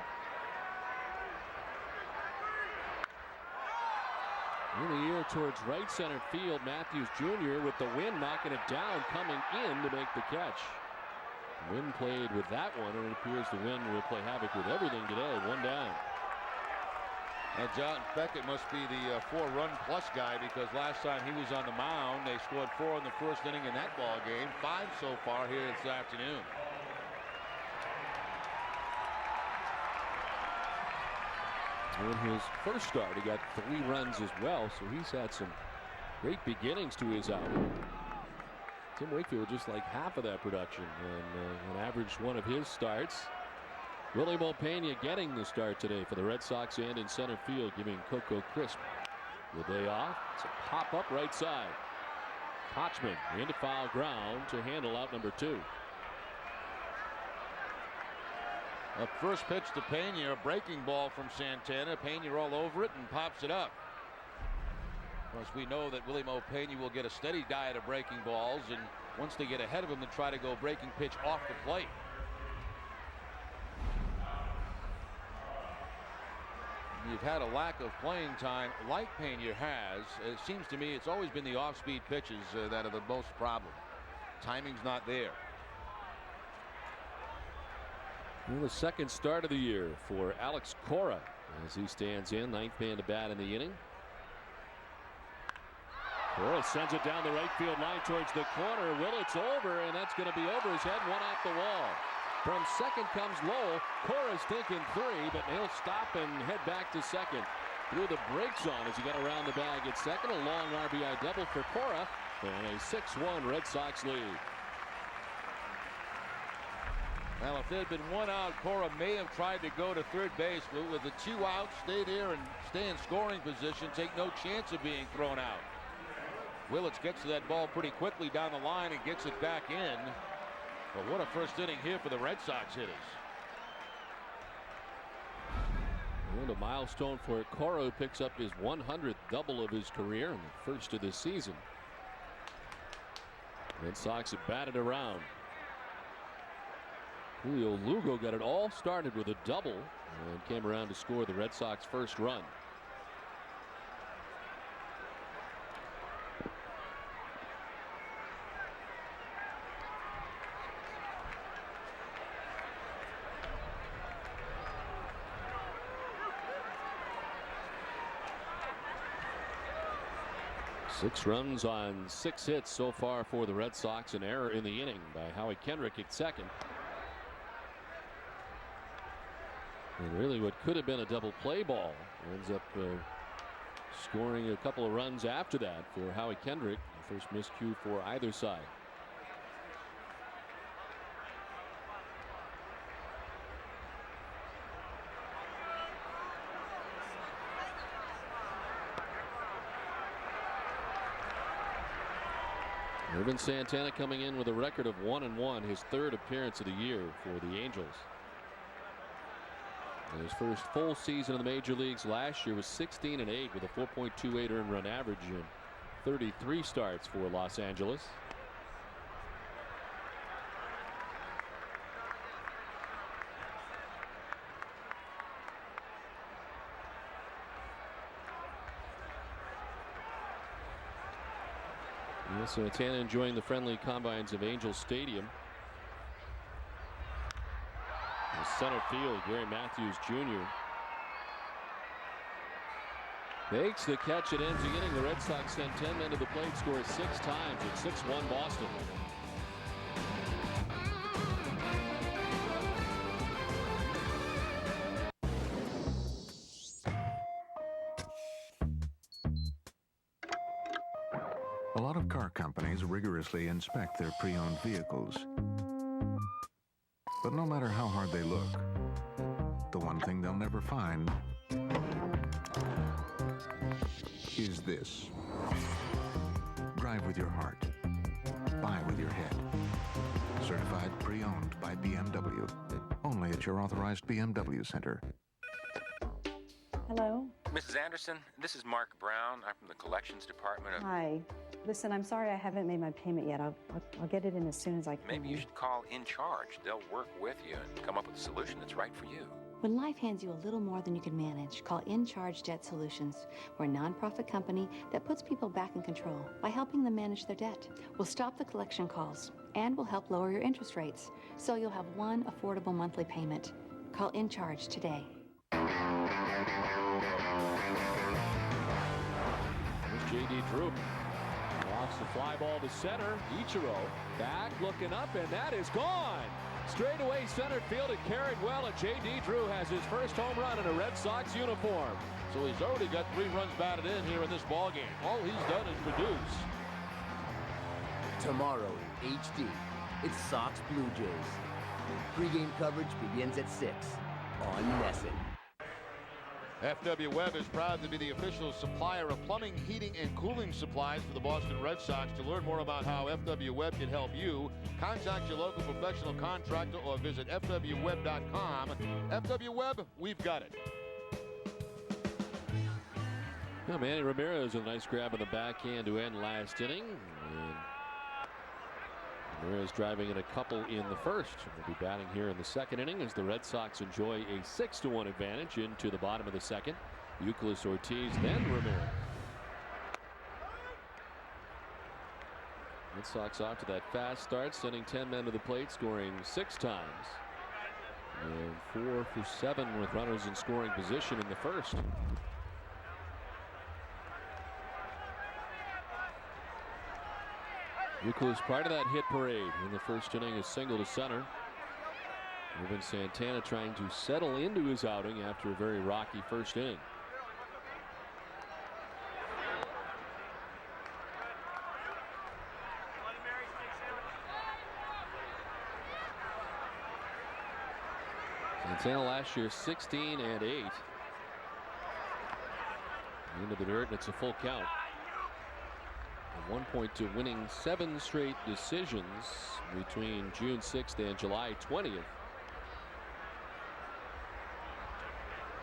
In the air towards right center field, Matthews Jr. with the wind knocking it down, coming in to make the catch. Wind played with that one, and it appears the wind will play havoc with everything today. 1 down. And John Beckett must be the 4-run plus guy, because last time he was on the mound, they scored 4 in the first inning in that ball game. 5 so far here this afternoon. In his first start, he got 3 runs as well, so he's had some great beginnings to his outing. Tim Wakefield just like half of that production and an average one of his starts. Willie Mopena getting the start today for the Red Sox and in center field, giving Coco Crisp the day off. It's a pop up right side. Kochman into foul ground to handle out number 2. A first pitch to Pena, a breaking ball from Santana. Pena all over it and pops it up. Of course, we know that Willie Mopena will get a steady diet of breaking balls, and once they get ahead of him, to try to go breaking pitch off the plate. You've had a lack of playing time like Pena has. It seems to me it's always been the off-speed pitches that are the most problem. Timing's not there. Well, the second start of the year for Alex Cora as he stands in, 9th man to bat in the inning. Cora sends it down the right field line towards the corner. It's over, and that's going to be over his head, one off the wall. From second comes Lowell. Cora's thinking 3, but he'll stop and head back to second. Threw the brakes on as he got around the bag at second. A long RBI double for Cora, and a 6-1 Red Sox lead. Well, if there had been 1 out, Cora may have tried to go to third base, but with the 2 outs, stay there and stay in scoring position, take no chance of being thrown out. Willits gets to that ball pretty quickly down the line and gets it back in. But what a first inning here for the Red Sox hitters. And a milestone for Cora, who picks up his 100th double of his career in the first of this season. Red Sox have batted around. Julio Lugo got it all started with a double and came around to score the Red Sox first run. Six runs on 6 hits so far for the Red Sox. An error in the inning by Howie Kendrick at second. And really what could have been a double play ball ends up scoring a couple of runs after that for Howie Kendrick. The first miscue for either side. Irvin Santana coming in with a record of 1-1, his 3rd appearance of the year for the Angels. And his first full season in the major leagues last year was 16-8 with a 4.28 earned run average in 33 starts for Los Angeles. Santana enjoying the friendly combines of Angels Stadium. In center field, Gary Matthews Jr. makes the catch. It ends the inning. The Red Sox send 10 men to the plate, score 6 times. It's 6-1 Boston. A lot of car companies rigorously inspect their pre-owned vehicles. But no matter how hard they look, the one thing they'll never find is this. Drive with your heart. Buy with your head. Certified pre-owned by BMW. Only at your authorized BMW center. Hello? Mrs. Anderson, this is Mark Brown. I'm from the collections department of... Hi. Listen, I'm sorry I haven't made my payment yet. I'll get it in as soon as I can. Maybe you should call In Charge. They'll work with you and come up with a solution that's right for you. When life hands you a little more than you can manage, call In Charge Debt Solutions. We're a nonprofit company that puts people back in control by helping them manage their debt. We'll stop the collection calls, and we'll help lower your interest rates, so you'll have one affordable monthly payment. Call In Charge today. There's J.D. Droop. Walks the fly ball to center. Ichiro back looking up, and that is gone. Straightaway center field, it carried well, and J.D. Drew has his first home run in a Red Sox uniform. So he's already got 3 runs batted in here in this ball game. All he's done is produce. Tomorrow in HD, it's Sox Blue Jays. Pre-game coverage begins at 6 on NESN. FW Webb is proud to be the official supplier of plumbing, heating, and cooling supplies for the Boston Red Sox. To learn more about how FW Webb can help you, contact your local professional contractor or visit fwweb.com. FW Webb, we've got it. Yeah, Manny Ramirez with a nice grab of the backhand to end last inning. And Ramirez driving in a couple in the first. Will be batting here in the second inning as the Red Sox enjoy a 6-1 advantage into the bottom of the second. Euclid, Ortiz, then Ramirez. Red Sox off to that fast start, sending 10 men to the plate, scoring 6 times. And 4 for 7 with runners in scoring position in the first. Euclid is part of that hit parade in the first inning, a single to center. Ruben Santana trying to settle into his outing after a very rocky first inning. Santana last year 16 and 8. Into the dirt, and it's a full count. At one point to winning 7 straight decisions between June 6th and July 20th.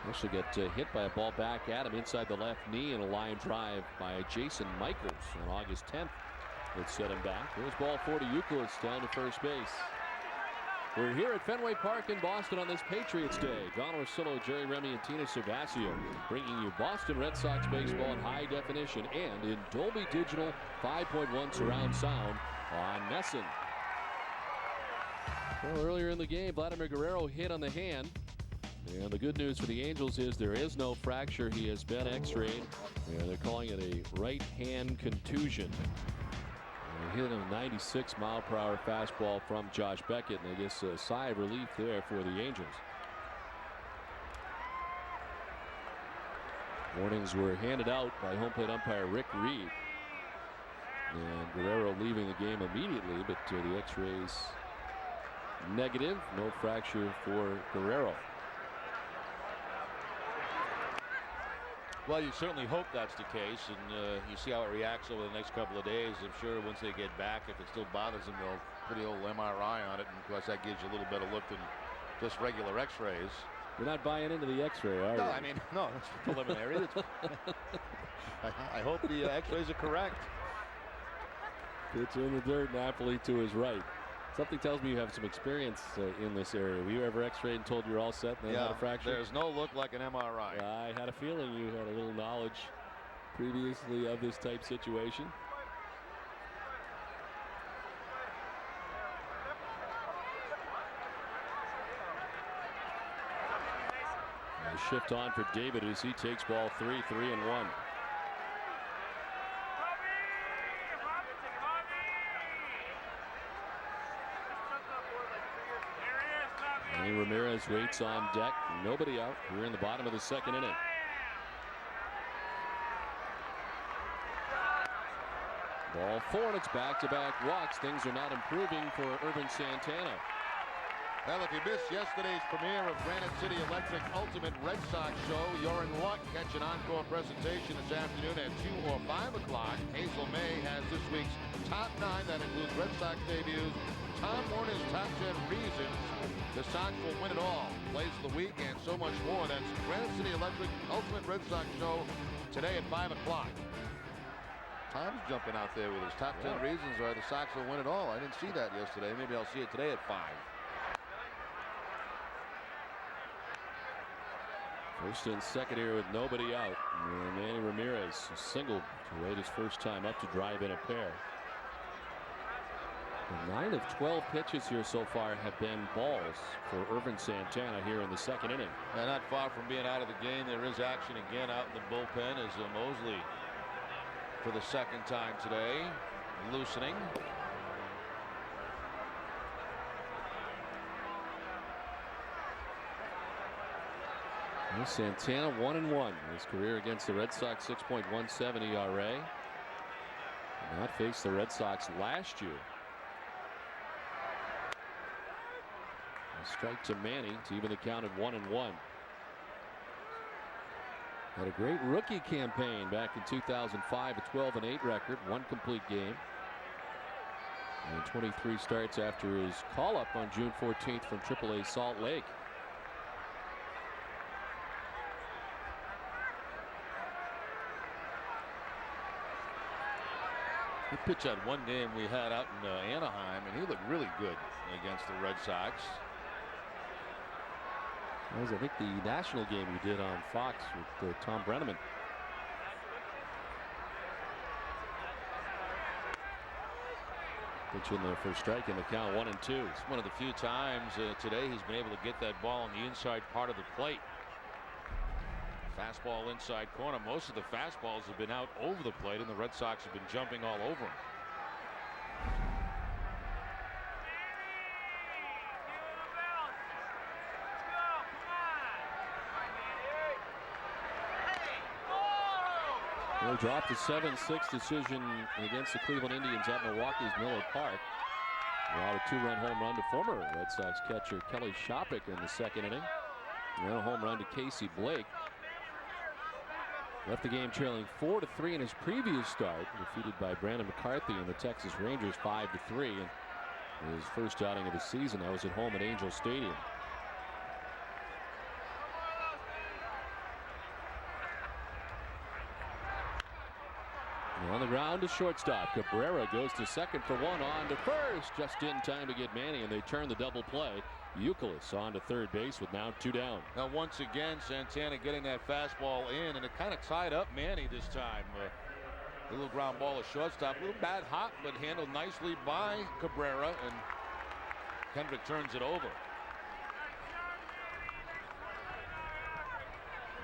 Actually got hit by a ball back at him inside the left knee, and a line drive by Jason Michaels on August 10th that set him back. There's ball 4 to Euclid down to first base. We're here at Fenway Park in Boston on this Patriots Day. Don Orsillo, Jerry Remy, and Tina Cervasio bringing you Boston Red Sox baseball in high definition and in Dolby Digital 5.1 surround sound on NESN. Well, earlier in the game, Vladimir Guerrero hit on the hand. And the good news for the Angels is there is no fracture. He has been x-rayed. They're calling it a right hand contusion. He hit a 96-mile-per-hour fastball from Josh Beckett, and I guess a sigh of relief there for the Angels. Warnings were handed out by home plate umpire Rick Reed. And Guerrero leaving the game immediately, but the x-rays negative. No fracture for Guerrero. Well, you certainly hope that's the case, and you see how it reacts over the next couple of days. I'm sure once they get back, if it still bothers them, they'll put the old MRI on it, and of course that gives you a little better look than just regular x-rays. You're not buying into the x-ray, are you? No, I mean, no, that's preliminary. I hope the x-rays are correct. Pitch in the dirt, Napoli to his right. Something tells me you have some experience in this area. Were you ever x-rayed and told you're all set and then had a fracture? There's no look like an MRI. I had a feeling you had a little knowledge previously of this type situation. And a shift on for David as he takes ball 3, 3-1. Ramirez waits on deck. Nobody out. We're in the bottom of the second inning. Ball 4, and it's back-to-back walks. Things are not improving for Urban Santana. Well, if you missed yesterday's premiere of Granite City Electric Ultimate Red Sox Show, you're in luck. Catch an encore presentation this afternoon at 2 or 5 o'clock. Hazel May has this week's top 9. That includes Red Sox debuts, Tom Warner's top 10 reasons the Sox will win it all, plays of the week, and so much more. That's Granite City Electric Ultimate Red Sox Show today at 5 o'clock. Tom's jumping out there with his top 10 reasons why the Sox will win it all. I didn't see that yesterday. Maybe I'll see it today at 5. First and second here with nobody out. Manny Ramirez singled to wait his first time up to drive in a pair. 9 of 12 pitches here so far have been balls for Urban Santana here in the second inning. And not far from being out of the game, there is action again out in the bullpen as Mosley, for the second time today, loosening. Santana 1-1 in his career against the Red Sox, 6.17 ERA. Did not face the Red Sox last year. A strike to Manny to even the count at 1-1. Had a great rookie campaign back in 2005, a 12-8 record, 1 complete game. And 23 starts after his call-up on June 14th from AAA Salt Lake. He pitched that one game we had out in Anaheim, and he looked really good against the Red Sox. That was, I think, the national game he did on Fox with Tom Brenneman. Pitch in there for a strike in the count, 1-2. It's one of the few times today he's been able to get that ball on the inside part of the plate. Fastball inside corner. Most of the fastballs have been out over the plate, and the Red Sox have been jumping all over him. They dropped a 7-6 decision against the Cleveland Indians at Milwaukee's Miller Park. Allowed a 2-run home run to former Red Sox catcher Kelly Shoppach in the second inning. And then a home run to Casey Blake. Left the game trailing 4-3 in his previous start, defeated by Brandon McCarthy and the Texas Rangers 5-3 in his first outing of the season. That was at home at Angel Stadium. And on the ground to shortstop. Cabrera goes to second for one, on to first, just in time to get Manny, and they turn the double play. Youkilis on to third base with now 2 down. Now once again Santana getting that fastball in, and it kind of tied up Manny this time. A little ground ball to shortstop, a little bad hop, but handled nicely by Cabrera, and Kendrick turns it over.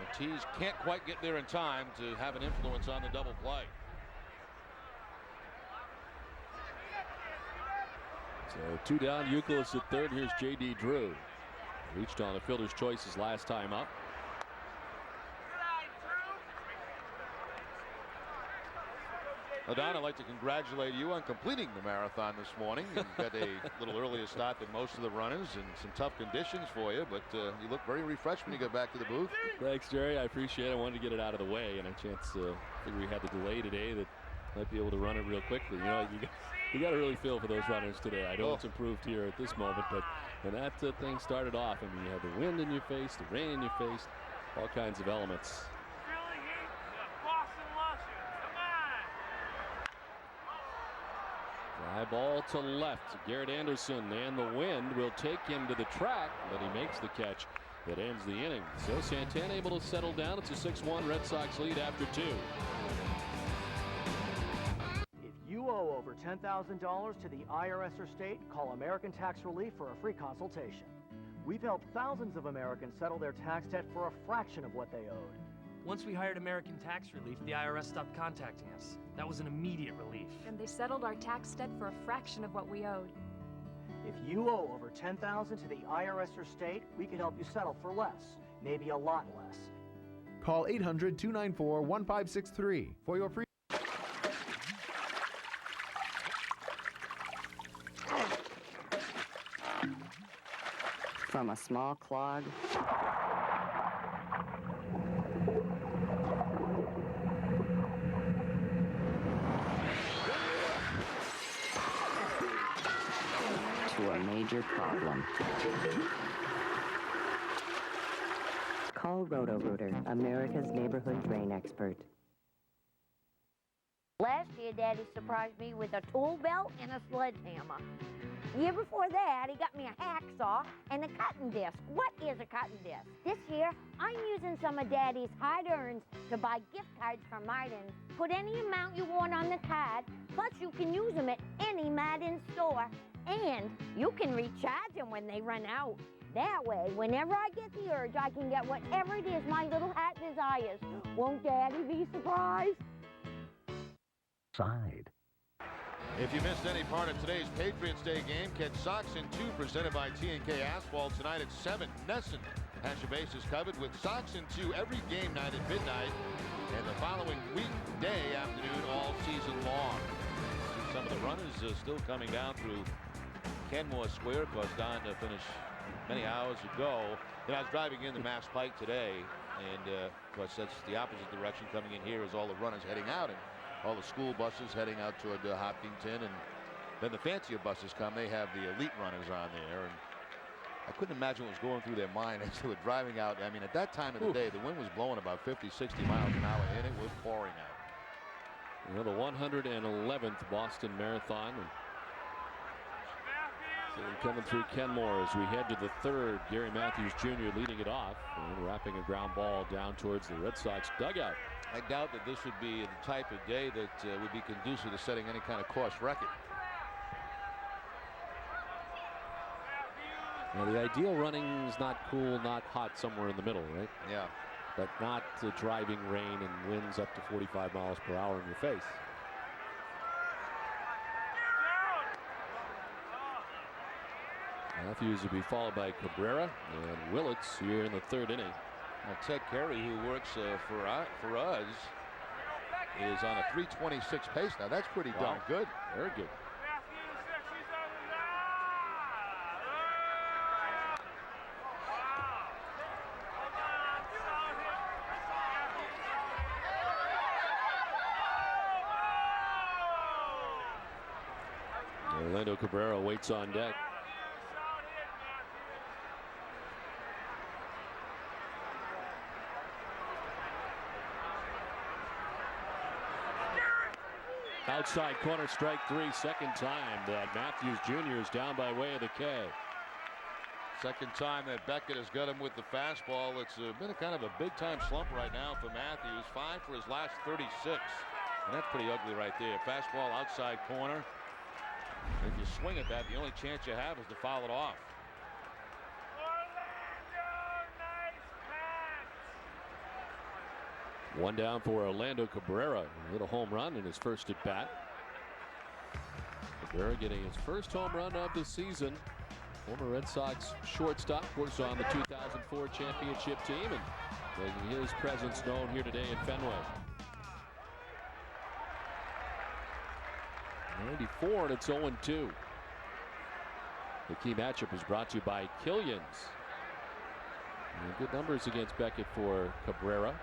Ortiz can't quite get there in time to have an influence on the double play. So 2 down, Youkilis at third. Here's J.D. Drew. Reached on the fielder's choices last time up. Don, I'd like to congratulate you on completing the marathon this morning. You got a little earlier start than most of the runners, and some tough conditions for you, but you look very refreshed when you got back to the booth. Thanks, Jerry. I appreciate it. I wanted to get it out of the way, and a chance to figure we had the delay today that might be able to run it real quickly. You know, you got to really feel for those runners today. I know it's improved here at this moment, but when that thing started off, I mean, you had the wind in your face, the rain in your face, all kinds of elements. Fly ball to left. Garrett Anderson, and the wind will take him to the track, but he makes the catch that ends the inning. So Santana able to settle down. It's a 6-1 Red Sox lead after 2. You owe over $10,000 to the IRS or state, call American Tax Relief for a free consultation. We've helped thousands of Americans settle their tax debt for a fraction of what they owed. Once we hired American Tax Relief, the IRS stopped contacting us. That was an immediate relief. And they settled our tax debt for a fraction of what we owed. If you owe over $10,000 to the IRS or state, we can help you settle for less, maybe a lot less. Call 800-294-1563 for your free. From a small clog to a major problem. Call Roto-Rooter, America's neighborhood drain expert. Last year, Daddy surprised me with a tool belt and a sledgehammer. Year before that, he got me a hacksaw and a cutting disc. What is a cutting disc? This year, I'm using some of Daddy's hard-earned to buy gift cards from Martin. Put any amount you want on the card, plus you can use them at any Martin store. And you can recharge them when they run out. That way, whenever I get the urge, I can get whatever it is my little heart desires. Won't Daddy be surprised? Side. If you missed any part of today's Patriots Day game, catch Sox in 2 presented by T&K Asphalt tonight at 7. Nesson has your bases covered with Sox in 2 every game night at midnight and the following weekday afternoon all season long. See some of the runners still coming down through Kenmore Square. Of course, Don finished many hours ago. And I was driving in the Mass Pike today, and of course that's the opposite direction coming in here as all the runners heading out, and all the school buses heading out toward Hopkinton, and then the fancier buses come. They have the elite runners on there, and I couldn't imagine what was going through their mind as they were driving out. I mean, at that time of the day, the wind was blowing about 50, 60 miles an hour, and it was pouring out. You know, the 111th Boston Marathon. And coming through Kenmore as we head to the 3rd. Gary Matthews Jr. leading it off and wrapping a ground ball down towards the Red Sox dugout. I doubt that this would be the type of day that would be conducive to setting any kind of course record. Now, the ideal running is not cool, not hot, somewhere in the middle, right? Yeah. But not driving rain and winds up to 45 miles per hour in your face. Matthews will be followed by Cabrera and Willits here in the 3rd inning. Now, Ted Carey, who works for us, is on a 3:26 pace now. That's pretty darn good. Very good. Orlando Cabrera waits on deck. Outside corner, strike 3, second time that Matthews Jr. is down by way of the K. Second time that Beckett has got him with the fastball. It's been a kind of a big-time slump right now for Matthews. 5 for his last 36. And that's pretty ugly right there. Fastball outside corner. If you swing at that, the only chance you have is to foul it off. One down for Orlando Cabrera. He hit a home run in his first at bat. Cabrera getting his first home run of the season. Former Red Sox shortstop, of course, on the 2004 championship team, and making his presence known here today at Fenway. 94, and it's 0-2. The key matchup is brought to you by Killian's. And good numbers against Beckett for Cabrera.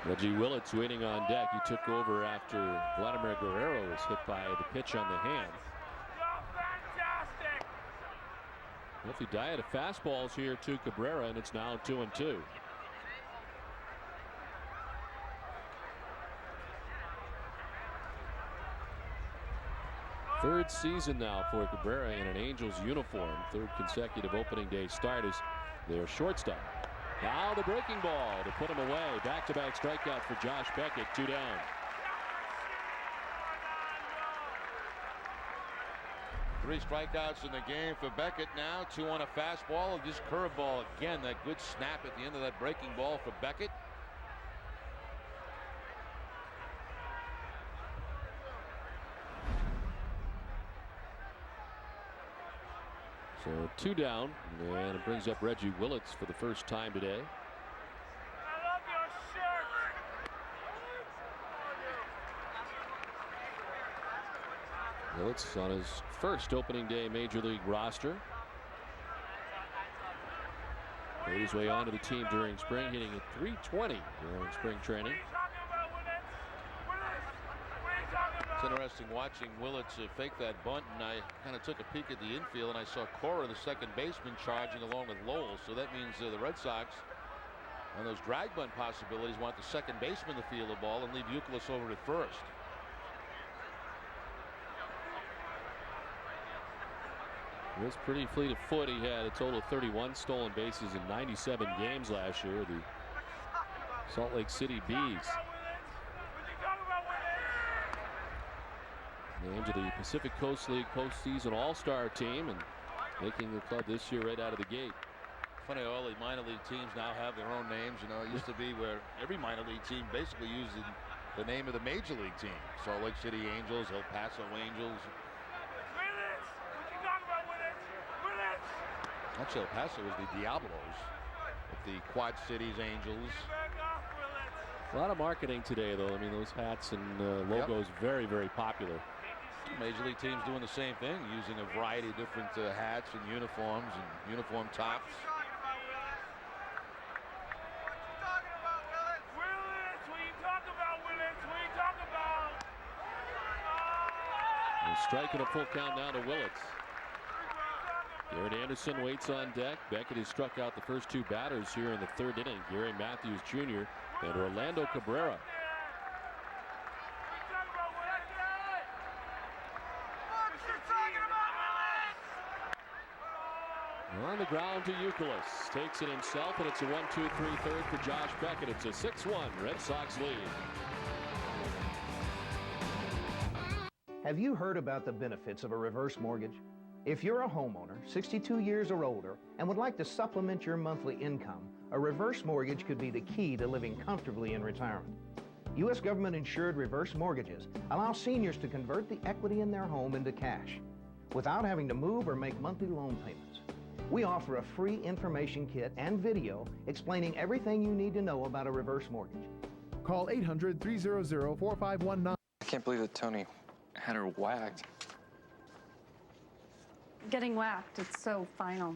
Reggie Willits waiting on deck. He took over after Vladimir Guerrero was hit by the pitch on the hand. Healthy diet of fastballs here to Cabrera, and it's now 2-2. Third season now for Cabrera in an Angels uniform. 3rd consecutive opening day start as their shortstop. Now the breaking ball to put him away. Back-to-back strikeout for Josh Beckett. 2 down. Three strikeouts in the game for Beckett now. 2 on a fastball. This curveball again. That good snap at the end of that breaking ball for Beckett. So 2 down, and it brings up Reggie Willits for the first time today. Willits on his first opening day major league roster. Made his way onto the team during spring, hitting at .320 during spring training. It's interesting watching Willits fake that bunt, and I kind of took a peek at the infield, and I saw Cora, the second baseman, charging along with Lowell. So that means the Red Sox, on those drag bunt possibilities, want the second baseman to field the ball and leave Youkilis over at first. He was pretty fleet of foot. He had a total of 31 stolen bases in 97 games last year. The Salt Lake City Bees. named to the Pacific Coast League postseason all-star team and making the club this year right out of the gate. Funny, all the minor league teams now have their own names. You know, it used to be where every minor league team basically used the name of the major league team. Salt Lake City Angels, El Paso Angels. Actually, El Paso was the Diablos, with the Quad Cities Angels. A lot of marketing today, though. I mean, those hats and logos, very, very popular. Major league teams doing the same thing, using a variety of different hats and uniforms and uniform tops. And striking a full count now to Willits. Garrett Anderson waits on deck. Beckett has struck out the first two batters here in the third inning. Gary Matthews Jr. and Orlando Cabrera. On the ground to Youkilis. Takes it himself, and it's a 1-2-3 third for Josh Beckett. It's a 6-1 Red Sox lead. Have you heard about the benefits of a reverse mortgage? If you're a homeowner, 62 years or older, and would like to supplement your monthly income, a reverse mortgage could be the key to living comfortably in retirement. U.S. government-insured reverse mortgages allow seniors to convert the equity in their home into cash without having to move or make monthly loan payments. We offer a free information kit and video explaining everything you need to know about a reverse mortgage. Call 800-300-4519. I can't believe that Tony had her whacked. Getting whacked, it's so final.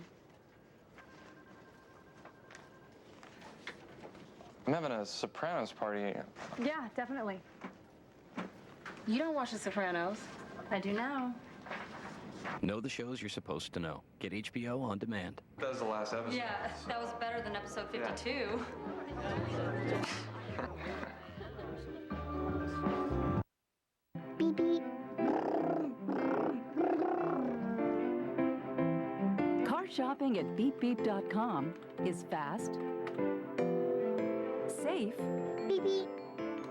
I'm having a Sopranos party. Yeah, definitely. You don't watch The Sopranos. I do now. Know the shows you're supposed to know. Get HBO on demand. That was the last episode. Yeah, that was better than episode 52. Beep, beep. Car shopping at beepbeep.com is fast, safe, beep, beep.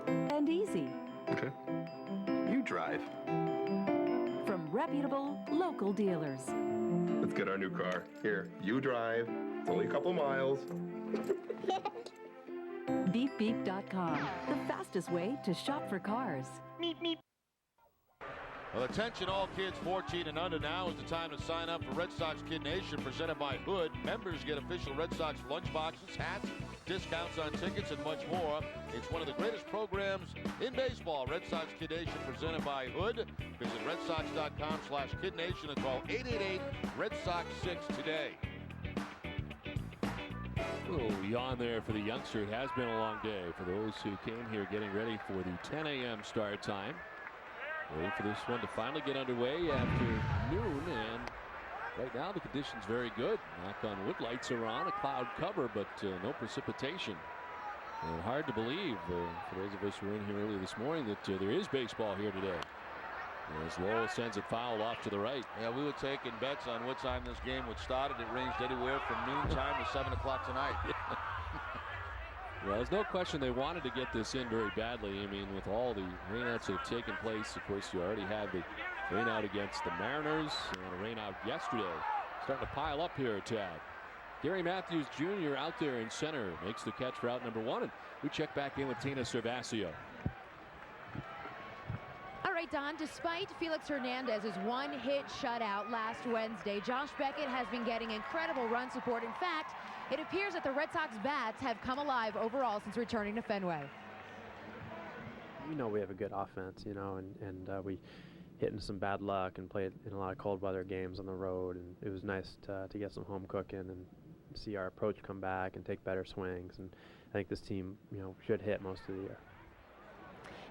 and easy. Okay. You drive. From reputable local dealers. Let's get our new car. Here, you drive. It's only a couple miles. Beepbeep.com, the fastest way to shop for cars. Meep, meep. Well, attention all kids 14 and under. Now is the time to sign up for Red Sox Kid Nation presented by Hood. Members get official Red Sox lunchboxes, hats, discounts on tickets, and much more. It's one of the greatest programs in baseball. Red Sox Kid Nation presented by Hood. Visit redsox.com/Kid Nation and call 888-RED-SOX-6 today. Oh, yawn there for the youngster. It has been a long day for those who came here getting ready for the 10 a.m. start time. Waiting for this one to finally get underway after noon, and right now the conditions very good. Knock on wood, lights are on, a cloud cover, but no precipitation. And hard to believe, for those of us who were in here early this morning, that there is baseball here today. As Lowell sends it foul off to the right. Yeah, we were taking bets on what time this game would start. It ranged anywhere from noontime to 7 o'clock tonight. Well, there's no question they wanted to get this in very badly. I mean, with all the rainouts that have taken place, of course, you already had the rainout against the Mariners and a rainout yesterday. Starting to pile up here, Tad. Gary Matthews Jr. out there in center makes the catch for out number one, and we check back in with Tina Cervasio. All right, Don, despite Felix Hernandez's one-hit shutout last Wednesday, Josh Beckett has been getting incredible run support. In fact, it appears that the Red Sox bats have come alive overall since returning to Fenway. You know we have a good offense, you know, and we hit into some bad luck and played in a lot of cold weather games on the road, and it was nice to get some home cooking and see our approach come back and take better swings, and I think this team, you know, should hit most of the year.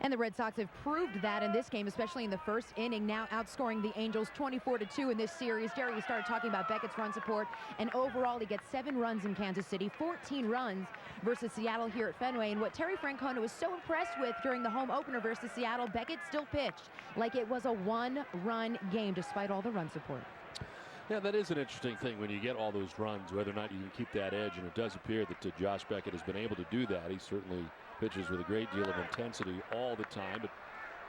And the Red Sox have proved that in this game, especially in the first inning, now outscoring the Angels 24-2 in this series. Jerry, you started talking about Beckett's run support, and overall he gets 7 runs in Kansas City, 14 runs versus Seattle here at Fenway. And what Terry Francona was so impressed with during the home opener versus Seattle, Beckett still pitched like it was a one-run game despite all the run support. Yeah, that is an interesting thing when you get all those runs, whether or not you can keep that edge, and it does appear that Josh Beckett has been able to do that. He certainly pitches with a great deal of intensity all the time, but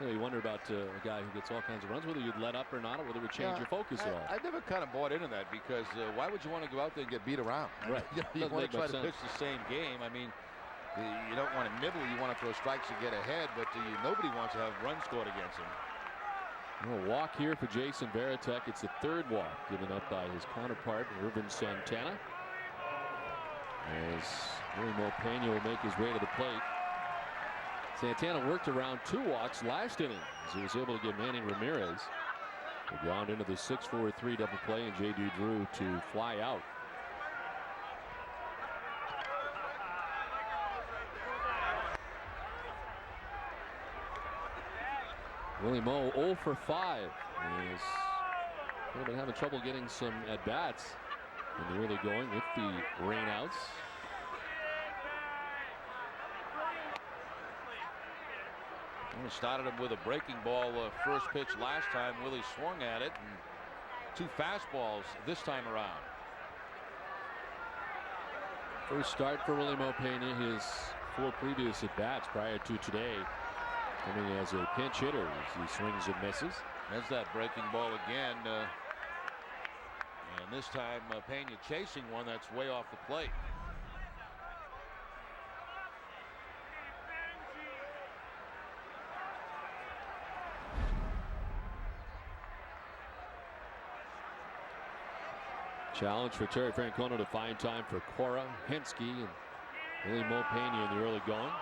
You wonder about a guy who gets all kinds of runs, whether you'd let up or not, or whether it would change your focus at all. I never kind of bought into that because why would you want to go out there and get beat around? Right. You want to try to pitch the same game. I mean, you don't want to nibble. You want to throw strikes and get ahead, but nobody wants to have runs scored against him. A walk here for Jason Varitek. It's the third walk given up by his counterpart, Irvin Santana. As Willie Mo Pena will make his way to the plate. Santana worked around 2 walks last inning as he was able to get Manny Ramirez to ground into the 6-4-3 double play and J.D. Drew to fly out. Willie Mo 0 for 5. He's been having trouble getting some at-bats in the early going with the rainouts. We started him with a breaking ball first pitch last time. Willie swung at it, and 2 fastballs this time around. First start for Willie Mo Pena. His 4 previous at-bats prior to today coming as a pinch hitter as he swings and misses. There's that breaking ball again. And this time Pena chasing one that's way off the plate. Challenge for Terry Francona to find time for Cora, Hensky, and Willie Mo Pena in the early going.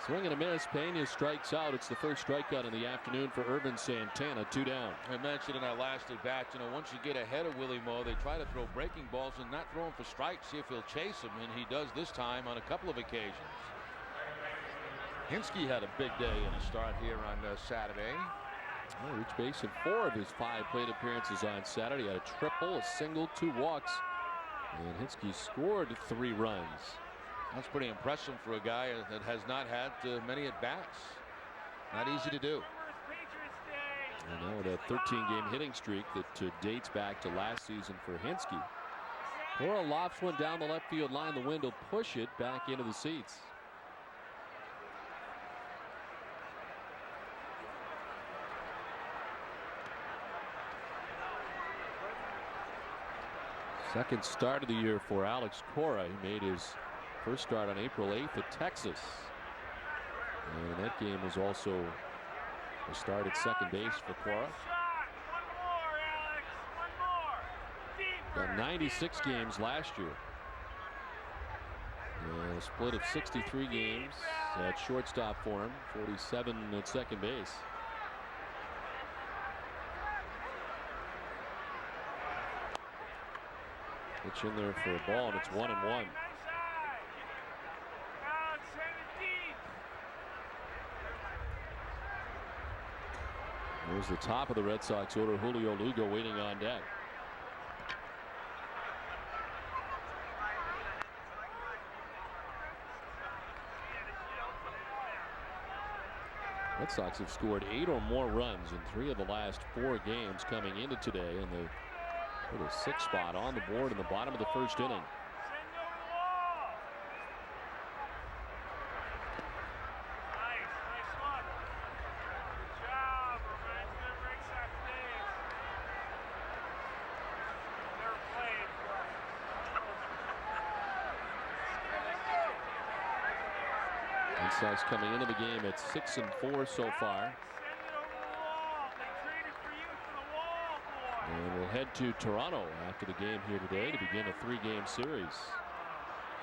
Swing and a miss. Pena strikes out. It's the first strikeout in the afternoon for Irvin Santana. 2 down. I mentioned in our last at bat, once you get ahead of Willie Mo, they try to throw breaking balls and not throw him for strikes. See if he'll chase him, and he does this time on a couple of occasions. Hensky had a big day in a start here on Saturday. Reached base in 4 of his 5 plate appearances on Saturday. Had a triple, a single, 2 walks, and Hensky scored 3 runs. That's pretty impressive for a guy that has not had many at-bats. Not easy to do. And now with a 13-game hitting streak that dates back to last season for Hensky. Cora lofts one down the left field line. The wind will push it back into the seats. Second start of the year for Alex Cora. He made his first start on April 8th at Texas. And that game was also a start at second base for Cora. Got 96 games last year. And a split of 63 games at shortstop for him, 47 at second base. Pitch in there for a ball, and it's 1-1. There's the top of the Red Sox order. Julio Lugo waiting on deck. Red Sox have scored 8 or more runs in 3 of the last 4 games coming into today, and they put a 6th spot on the board in the bottom of the first inning. Red Sox coming into the game at 6-4 so far. And we'll head to Toronto after the game here today to begin a 3-game series.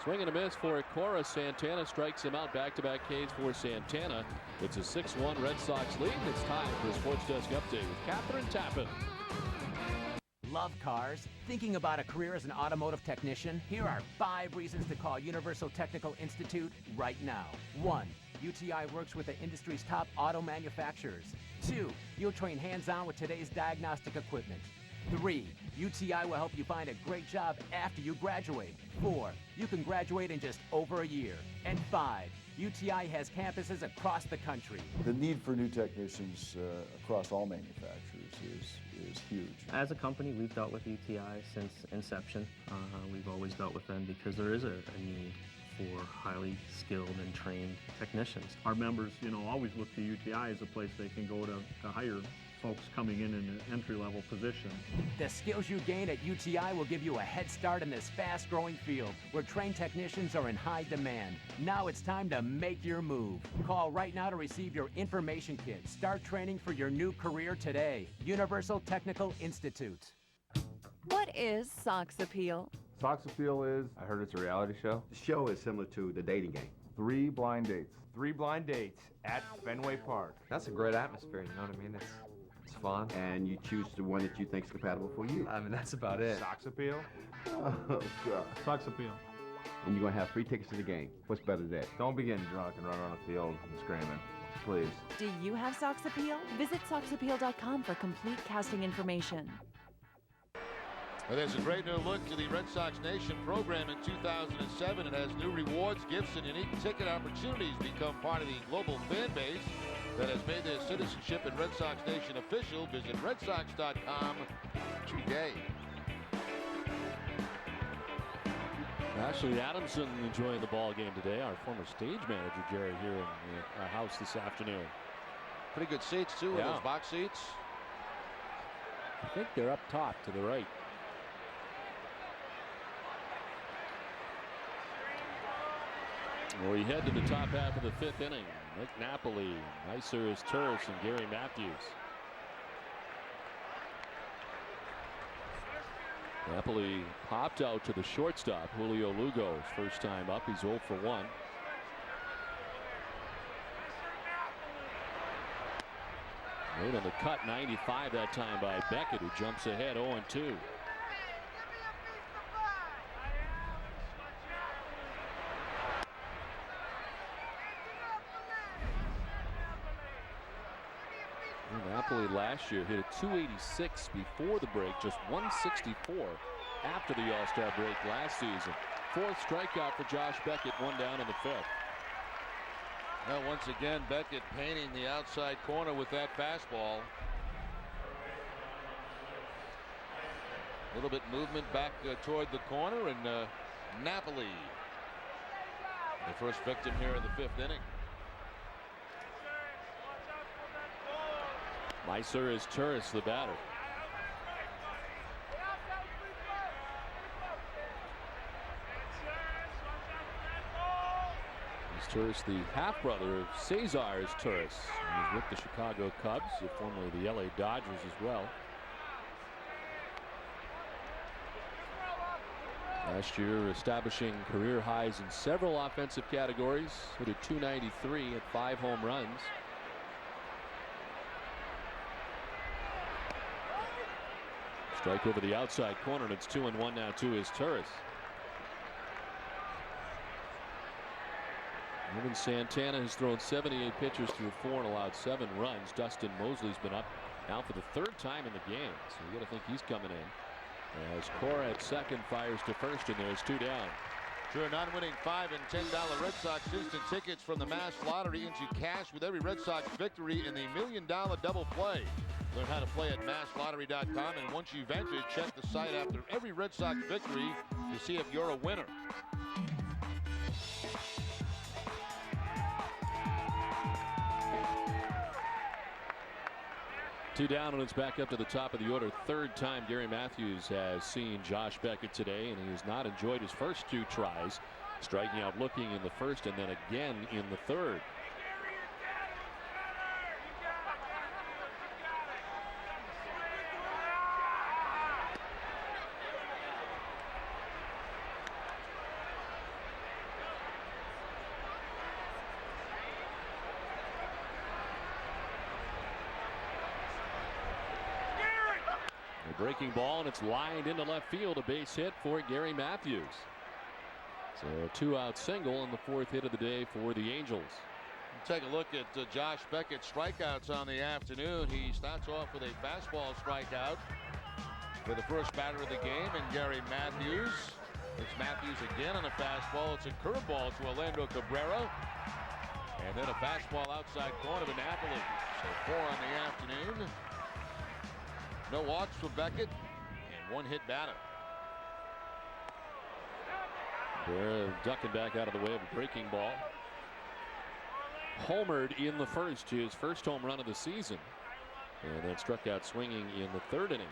Swing and a miss for Cora. Santana strikes him out. Back-to-back Ks for Santana. It's a 6-1 Red Sox lead. It's time for a Sports Desk update with Catherine Tappan. Love cars? Thinking about a career as an automotive technician? Here are 5 reasons to call Universal Technical Institute right now. 1. UTI works with the industry's top auto manufacturers. 2. You'll train hands-on with today's diagnostic equipment. 3. UTI will help you find a great job after you graduate. 4. You can graduate in just over a year. And 5. UTI has campuses across the country. The need for new technicians across all manufacturers is huge. As a company, we've dealt with UTI since inception. We've always dealt with them because there is a need for highly skilled and trained technicians. Our members, always look to UTI as a place they can go to hire folks coming in an entry-level position. The skills you gain at UTI will give you a head start in this fast-growing field where trained technicians are in high demand. Now it's time to make your move. Call right now to receive your information kit. Start training for your new career today. Universal Technical Institute. What is Sox Appeal? Sox Appeal is, I heard it's a reality show. The show is similar to the dating game. 3 blind dates. 3 blind dates at Fenway Park. That's a great atmosphere, you know what I mean? It's fun. And you choose the one that you think is compatible for you. I mean, that's about it. Sox Appeal? Oh, God. Sox Appeal. And you're going to have free tickets to the game. What's better than that? Don't be getting drunk and run around the field and screaming. Please. Do you have Sox Appeal? Visit SoxAppeal.com for complete casting information. Well, there's a great new look to the Red Sox Nation program in 2007. It has new rewards, gifts, and unique ticket opportunities. Become part of the global fan base that has made their citizenship in Red Sox Nation official. Visit redsox.com today. Ashley Adamson enjoying the ball game today. Our former stage manager, Jerry, here in our house this afternoon. Pretty good seats, too, in those box seats. I think they're up top to the right. We head to the top half of the 5th inning. Nick Napoli, Nicer is Turris, and Gary Matthews. Napoli popped out to the shortstop, Julio Lugo. His first time up, he's 0 for 1. Made on the cut, 95 that time by Beckett, who jumps ahead 0-2. Napoli last year hit a 286 before the break, just 164 after the All-Star break last season. 4th strikeout for Josh Beckett, 1 down in the 5th. Now once again, Beckett painting the outside corner with that fastball. A little bit movement back toward the corner, and Napoli, the first victim here in the 5th inning. Nicer is Turris, the batter. Is Turris the half-brother of Cesar is Turris. He's with the Chicago Cubs, formerly the LA Dodgers as well. Last year establishing career highs in several offensive categories. Hit a 293 at 5 home runs. Strike over the outside corner, and it's 2-1 now to his Turris. Evan Santana has thrown 78 pitches through 4 and allowed 7 runs. Dustin Mosley's been up now for the 3rd time in the game, so you got to think he's coming in. As Cora at second fires to first, and there's 2 down. Sure, non-winning $5 and $10 Red Sox instant tickets from the Mass Lottery into cash with every Red Sox victory in the $1 Million Double Play. Learn how to play at masslottery.com, and once you've entered, check the site after every Red Sox victory to see if you're a winner. Two down, and it's back up to the top of the order. 3rd time Gary Matthews has seen Josh Beckett today, and he has not enjoyed his first 2 tries, striking out looking in the 1st and then again in the 3rd. Breaking ball, and it's lined into left field. A base hit for Gary Matthews. So a 2-out single and the 4th hit of the day for the Angels. Take a look at Josh Beckett's strikeouts on the afternoon. He starts off with a fastball strikeout for the first batter of the game, and Gary Matthews. It's Matthews again on a fastball. It's a curveball to Orlando Cabrera, and then a fastball outside corner to Napoli. So 4 on the afternoon. No walks for Beckett, and 1 hit batter. Cabrera ducking back out of the way of a breaking ball. Homered in the first, his first home run of the season, and then struck out swinging in the third inning.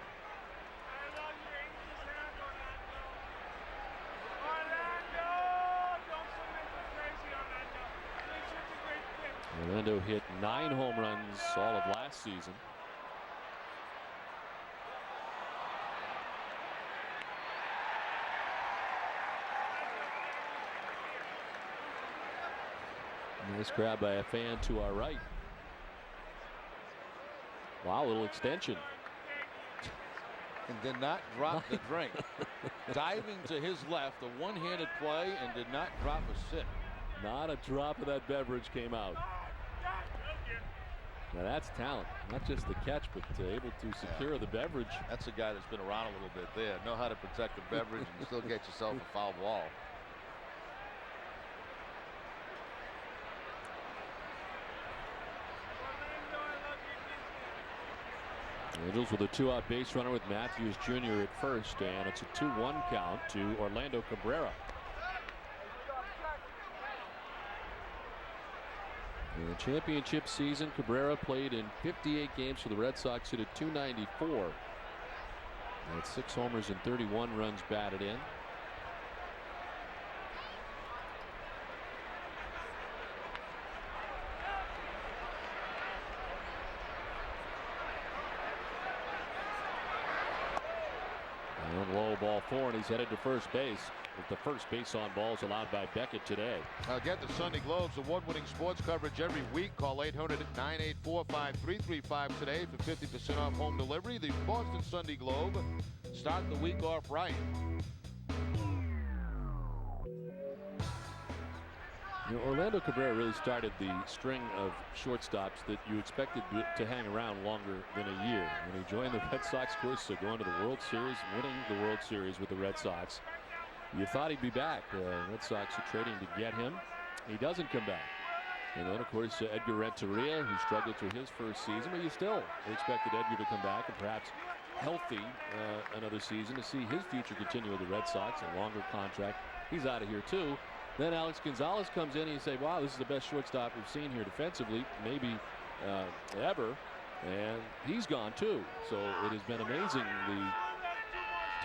Orlando hit 9 home runs all of last season. Nice grab by a fan to our right. Wow, little extension. And did not drop the drink. Diving to his left, a one-handed play, and did not drop a sit. Not a drop of that beverage came out. Now that's talent, not just the catch, but able to secure the beverage. That's a guy that's been around a little bit there. Know how to protect the beverage and still get yourself a foul ball. Angels with a 2-out base runner with Matthews Jr. at first, and it's a 2-1 count to Orlando Cabrera. In the championship season, Cabrera played in 58 games for the Red Sox, hit at .294. That's 6 homers and 31 runs batted in. And low ball 4, and he's headed to first base. With the first base on balls allowed by Beckett today. Get the Sunday Globe's award-winning sports coverage every week. Call 800-984-5335 today for 50% off home delivery. The Boston Sunday Globe. Start the week off right. You know, Orlando Cabrera really started the string of shortstops that you expected to hang around longer than a year. When he joined the Red Sox, of course, going to the World Series, winning the World Series with the Red Sox. You thought he'd be back. Red Sox are trading to get him. He doesn't come back. And then, of course, Edgar Renteria, who struggled through his first season, but you still expected Edgar to come back and perhaps healthy another season to see his future continue with the Red Sox, a longer contract. He's out of here, too. Then Alex Gonzalez comes in and you say, wow, this is the best shortstop we've seen here defensively, maybe ever. And he's gone, too. So it has been amazing, the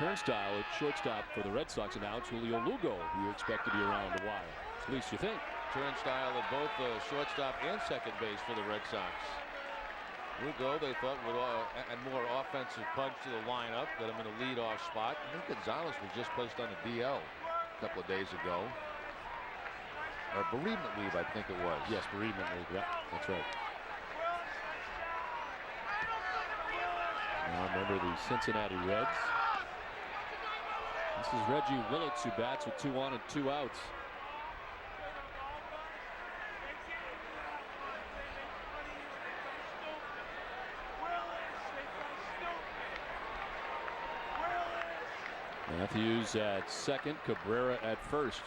turnstile at shortstop for the Red Sox, and now it's Julio Lugo, who you expect to be around a while. At least you think. Turnstile at both shortstop and second base for the Red Sox. Lugo, they thought, would add more offensive punch to the lineup, get him in a leadoff spot. I think Gonzalez was just placed on the DL a couple of days ago. Or bereavement leave, I think it was. Yes, bereavement leave. Yeah, that's right. Now remember the Cincinnati Reds. This is Reggie Willits, who bats with 2 on and 2 outs. Matthews at second, Cabrera at first.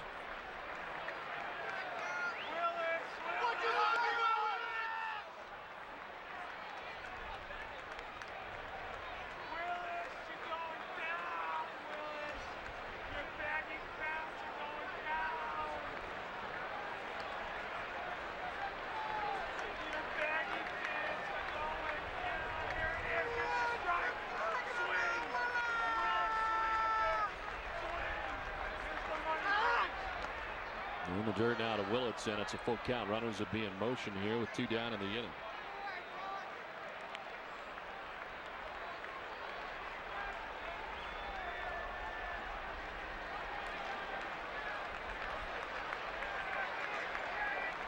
In the dirt now to Willits, and it's a full count. Runners will be in motion here with 2 down in the inning.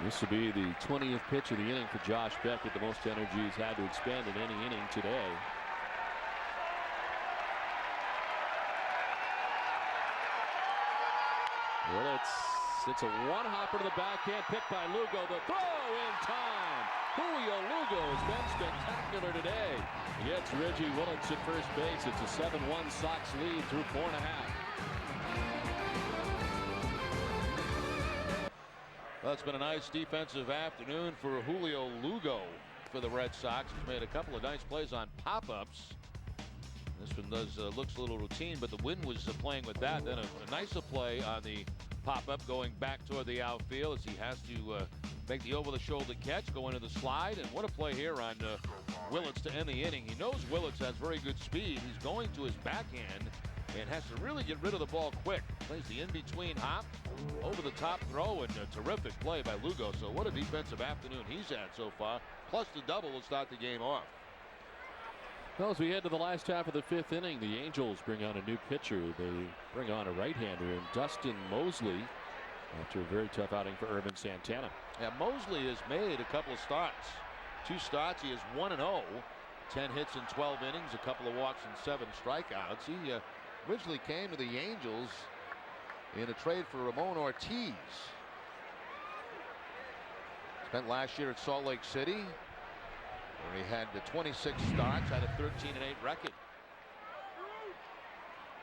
This will be the 20th pitch of the inning for Josh Beckett, the most energy he's had to expend in any inning today. Willits, it's a one-hopper to the backhand, picked by Lugo. The throw in time. Julio Lugo has been spectacular today. He gets Reggie Willits at first base. It's a 7-1 Sox lead through 4.5. Well, it's been a nice defensive afternoon for Julio Lugo for the Red Sox. He's made a couple of nice plays on pop-ups. This one looks a little routine, but the wind was playing with that. Then a nicer play on the pop-up going back toward the outfield as he has to make the over-the-shoulder catch, go into the slide, and what a play here on Willits to end the inning. He knows Willits has very good speed. He's going to his backhand and has to really get rid of the ball quick. Plays the in-between hop, over-the-top throw, and a terrific play by Lugo. So what a defensive afternoon he's had so far. Plus the double will start the game off. Well, as we head to the last half of the 5th inning, the Angels bring on a new pitcher. They bring on a right-hander in Dustin Mosley after a very tough outing for Irvin Santana. Yeah, Mosley has made a couple of starts. 2 starts, he is 1-0. 10 hits in 12 innings, a couple of walks and 7 strikeouts. He originally came to the Angels in a trade for Ramon Ortiz. Spent last year at Salt Lake City, where he had 26 starts, had a 13-8 record.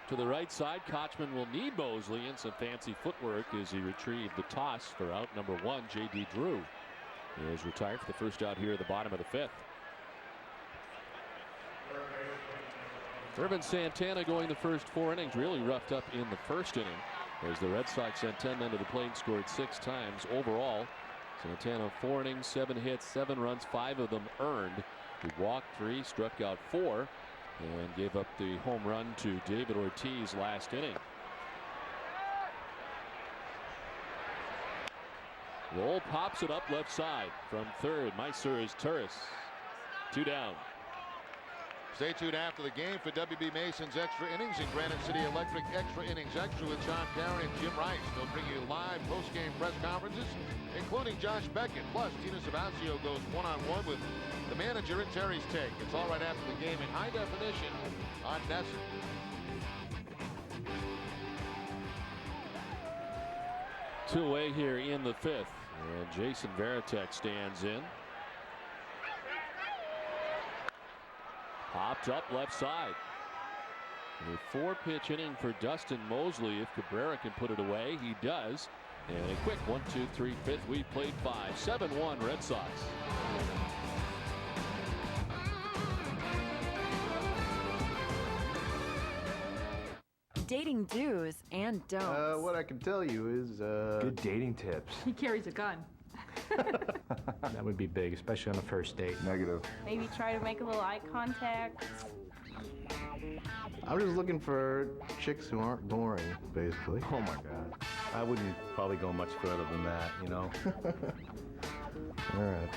To the right side, Kochman will need Mosley and some fancy footwork as he retrieved the toss for out number 1. J.D. Drew is retired for the first out here at the bottom of the 5th. Irvin Santana going the first 4 innings, really roughed up in the first inning as the Red Sox sent 10 men to the plate and scored 6 times overall. Santana 4 innings, 7 hits, 7 runs, 5 of them earned. He walked 3, struck out 4, and gave up the home run to David Ortiz last inning. Roll pops it up left side from third. Meiser is Turris. 2 down. Stay tuned after the game for WB Mason's Extra Innings and Granite City Electric Extra Innings Extra with John Perry and Jim Rice. They'll bring you live post-game press conferences, including Josh Beckett. Plus, Tina Sabacio goes one-on-one with the manager at Terry's Take. It's all right after the game in high definition on NESN. Two away here in the 5th, and Jason Varitek stands in. Popped up left side. A 4-pitch inning for Dustin Mosley. If Cabrera can put it away, he does. And a quick 1, 2, 3, 5th. We played 5. 7-1 Red Sox. Dating do's and don'ts. What I can tell you is good dating tips. He carries a gun. That would be big, especially on the first date. Negative. Maybe try to make a little eye contact. I'm just looking for chicks who aren't boring, basically. Oh my God. I wouldn't probably go much further than that, you know? All right.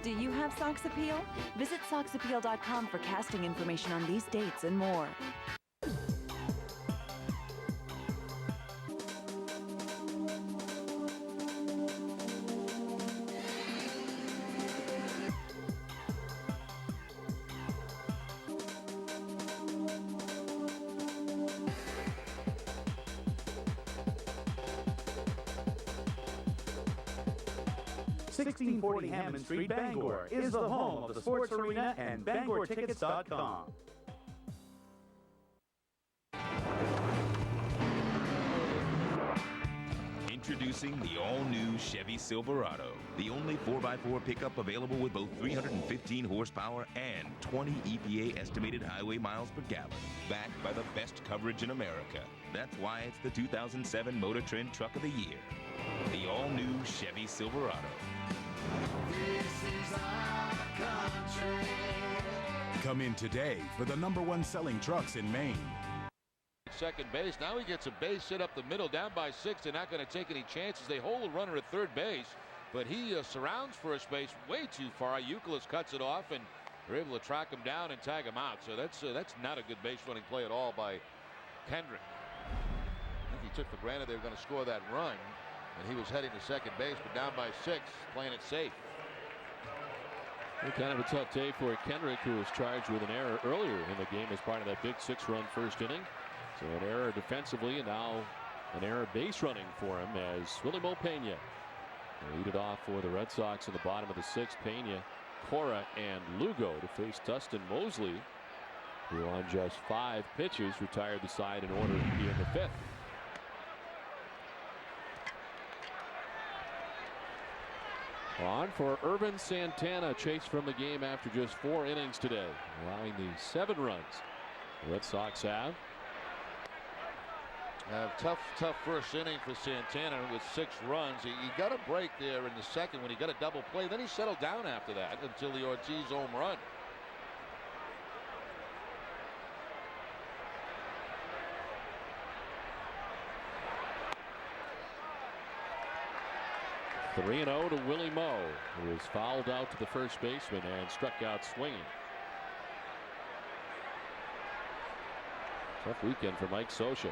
Do you have Sox Appeal? Visit SoxAppeal.com for casting information on these dates and more. Hammond Street, Bangor is the home of the sports arena and BangorTickets.com. Introducing the all-new Chevy Silverado, the only 4x4 pickup available with both 315 horsepower and 20 EPA estimated highway miles per gallon. Backed by the best coverage in America. That's why it's the 2007 Motor Trend Truck of the Year. The all-new Chevy Silverado. This is our country. Come in today for the #1 selling trucks in Maine. Second base. Now he gets a base hit up the middle, down by 6. They're not going to take any chances. They hold the runner at third base, but he surrounds first base way too far. Youkilis cuts it off, and they're able to track him down and tag him out. So that's not a good base running play at all by Kendrick. I think he took for granted they were going to score that run, and he was heading to second base, but down by 6, playing it safe. Well, kind of a tough day for Kendrick, who was charged with an error earlier in the game as part of that big 6-run first inning. So an error defensively, and now an error base running for him as Willie Mo Pena lead it off for the Red Sox in the bottom of the 6th. Pena, Cora, and Lugo to face Dustin Mosley, who on just 5 pitches retired the side in order to be in the 5th. On for Irvin Santana, chased from the game after just 4 innings today, allowing the 7 runs the Red Sox have. Tough first inning for Santana with 6 runs. He got a break there in the second when he got a double play. Then he settled down after that until the Ortiz home run. Three 3-0 to Willie Moe, who was fouled out to the first baseman and struck out swinging. Tough weekend for Mike Scioscia.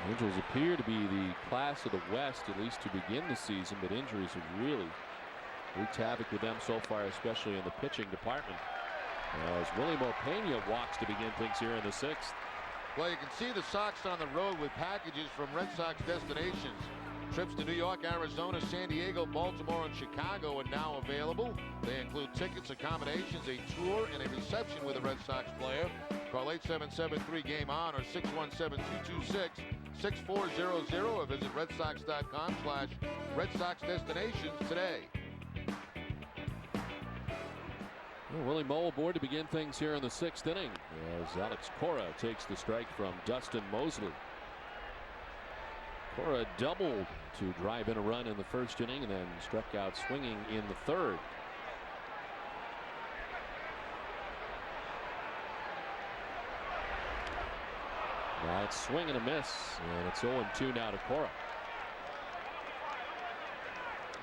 Angels appear to be the class of the West, at least to begin the season, but injuries have really wreaked havoc with them so far, especially in the pitching department. As Willie Moe walks to begin things here in the 6th. Well, you can see the Sox on the road with packages from Red Sox destinations. Trips to New York, Arizona, San Diego, Baltimore, and Chicago are now available. They include tickets, accommodations, a tour, and a reception with a Red Sox player. Call 877-3-GAME-ON or 617-226-6400 or visit redsox.com/Red Sox destinations today. Willie Moe aboard to begin things here in the 6th inning as Alex Cora takes the strike from Dustin Mosley. Cora doubled to drive in a run in the 1st inning and then struck out swinging in the 3rd. Now it's swing and a miss, and it's 0-2 now to Cora.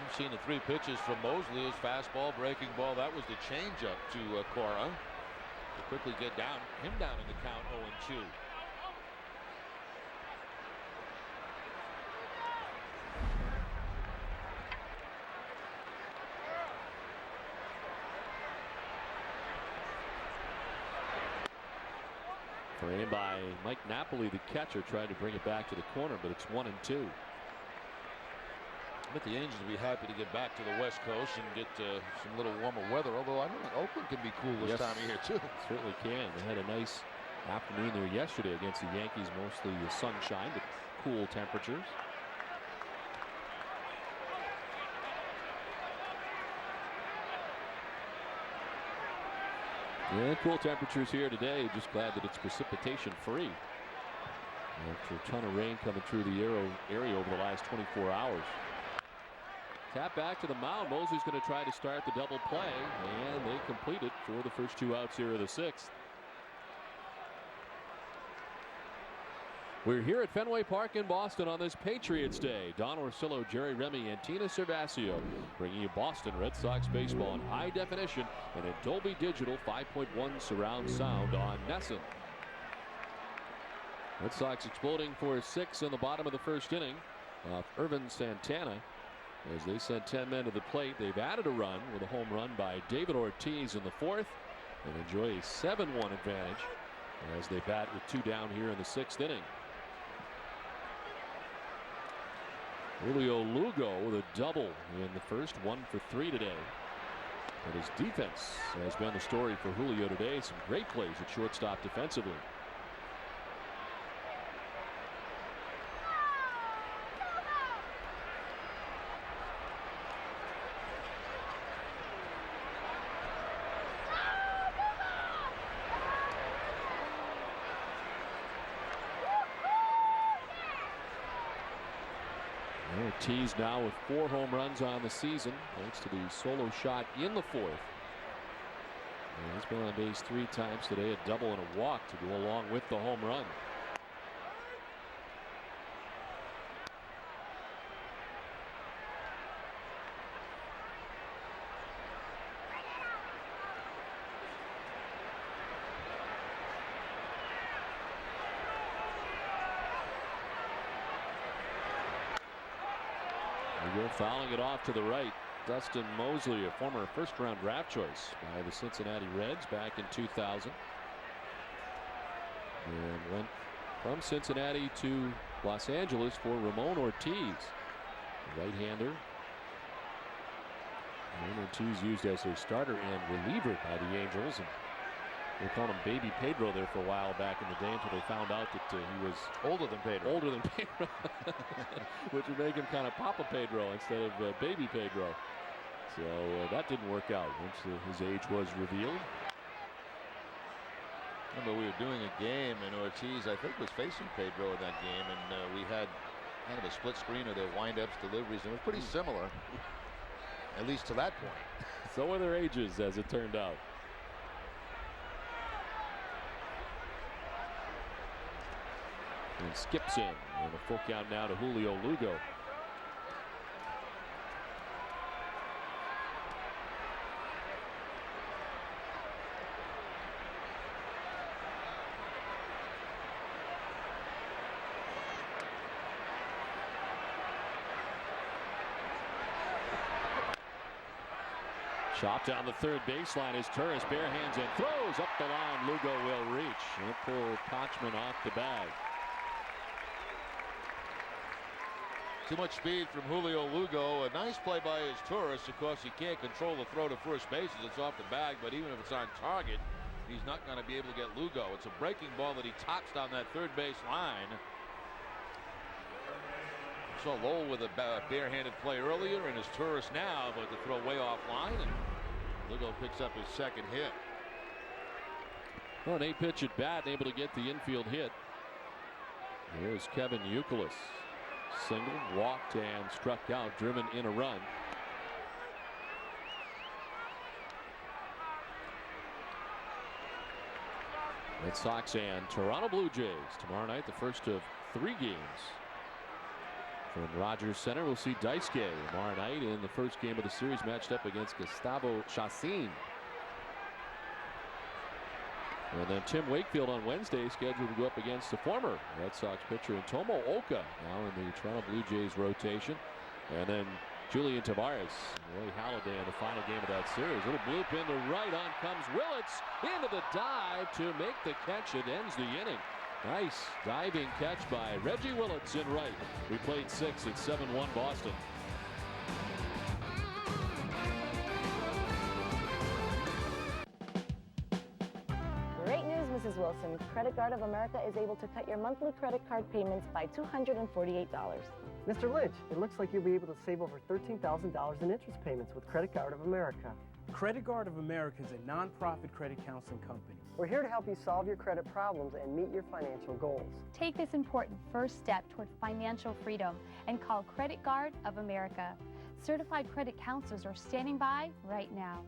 You've seen the 3 pitches from Mosley. His fastball, breaking ball. That was the changeup to Cora. To quickly get him down in the count, 0-2. Frame by Mike Napoli, the catcher, tried to bring it back to the corner, but it's 1-2. I bet the Angels will be happy to get back to the West Coast and get some little warmer weather, although I think Oakland can be cool this time of year too. Certainly can. They had a nice afternoon there yesterday against the Yankees, mostly sunshine but cool temperatures. Yeah, cool temperatures here today. Just glad that it's precipitation free after a ton of rain coming through the area over the last 24 hours. Tap back to the mound. Mosley's going to try to start the double play, and they complete it for the first 2 outs here of the 6th. We're here at Fenway Park in Boston on this Patriots Day. Don Orsillo, Jerry Remy, and Tina Cervasio bringing you Boston Red Sox baseball in high definition and in Dolby Digital 5.1 surround sound on NESN. Red Sox exploding for 6 in the bottom of the 1st inning off Irvin Santana. As they sent 10 men to the plate, they've added a run with a home run by David Ortiz in the 4th and enjoy a 7-1 advantage as they bat with 2 down here in the 6th inning. Julio Lugo with a double in the 1st, 1 for 3 today. And his defense has been the story for Julio today. Some great plays at shortstop defensively. Ortiz now with 4 home runs on the season thanks to the solo shot in the 4th. And he's been on base 3 times today, a double and a walk to go along with the home run. Fouling it off to the right. Dustin Mosley, a former 1st-round draft choice by the Cincinnati Reds back in 2000. And went from Cincinnati to Los Angeles for Ramon Ortiz, right-hander. Ramon Ortiz used as a starter and reliever by the Angels. And they called him Baby Pedro there for a while back in the day until they found out that he was older than Pedro. Which would make him kind of Papa Pedro instead of Baby Pedro. So that didn't work out once his age was revealed. Remember, we were doing a game, and Ortiz, I think, was facing Pedro in that game, and we had kind of a split screen of their windups, deliveries, and it was pretty similar, at least to that point. So were their ages, as it turned out. And skips in, and a full count now to Julio Lugo. Chopped down the third baseline is Turris, bare hands and throws up the line. Lugo will reach. He'll pull Kochman off the bag. Too much speed from Julio Lugo. A nice play by his Turris. Of course, he can't control the throw to first base as it's off the bag, but even if it's on target, he's not going to be able to get Lugo. It's a breaking ball that he tops down that third base line. Saw Lowell with a barehanded play earlier, and his Turris now, but the throw way offline, and Lugo picks up his second hit. Well, an 8-pitch at bat, able to get the infield hit. Here's Kevin Youkilis. Single, walked, and struck out, driven in a run. Red Sox and Toronto Blue Jays tomorrow night, the first of 3 games. From Rogers Center, we'll see Daisuke tomorrow night in the first game of the series, matched up against Gustavo Chacin. And then Tim Wakefield on Wednesday, scheduled to go up against the former Red Sox pitcher Tomo Oka, now in the Toronto Blue Jays rotation. And then Julian Tavares, Roy Halladay in the final game of that series. Little bloop into right, on comes Willits into the dive to make the catch. It ends the inning. Nice diving catch by Reggie Willits in right. We played 6. It's 7-1 Boston. Great news, Mrs. Wilson. Credit Card of America is able to cut your monthly credit card payments by $248. Mr. Lynch, it looks like you'll be able to save over $13,000 in interest payments with Credit Card of America. Credit Card of America is a non-profit credit counseling company. We're here to help you solve your credit problems and meet your financial goals. Take this important first step toward financial freedom and call Credit Card of America. Certified credit counselors are standing by right now.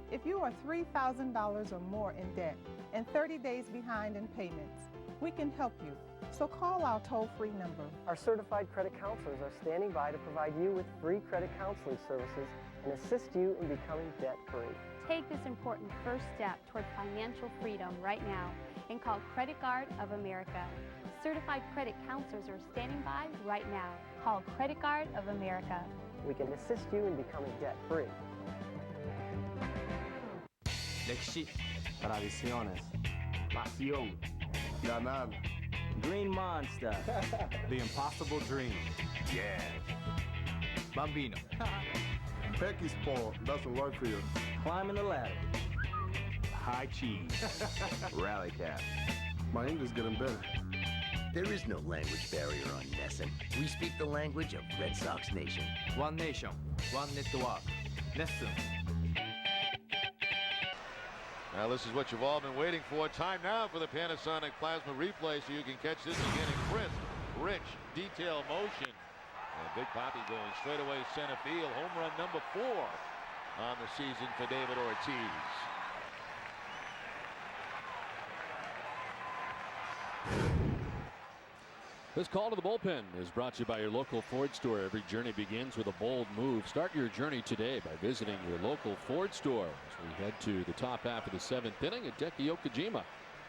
If you are $3,000 or more in debt and 30 days behind in payments, we can help you. So call our toll-free number. Our certified credit counselors are standing by to provide you with free credit counseling services and assist you in becoming debt-free. Take this important first step toward financial freedom right now and call Credit Card of America. Certified credit counselors are standing by right now. Call Credit Card of America. We can assist you in becoming debt-free. 歴史 tradiciones pasión ganar green monster the impossible dream yeah bambino Pecky Sport doesn't work for you. climbing the ladder high cheese rally cap. My English getting better. There is no language barrier on Nessun. We speak the language of Red Sox Nation. One nation, one network. Nessun. Now this is what you've all been waiting for. Time now for the Panasonic Plasma replay so you can catch this again in crisp, rich, detail motion. And Big Papi going straight away center field. Home run number 4 on the season for David Ortiz. This call to the bullpen is brought to you by your local Ford store. Every journey begins with a bold move. Start your journey today by visiting your local Ford store. As we head to the top half of the 7th inning, Hideki Okajima.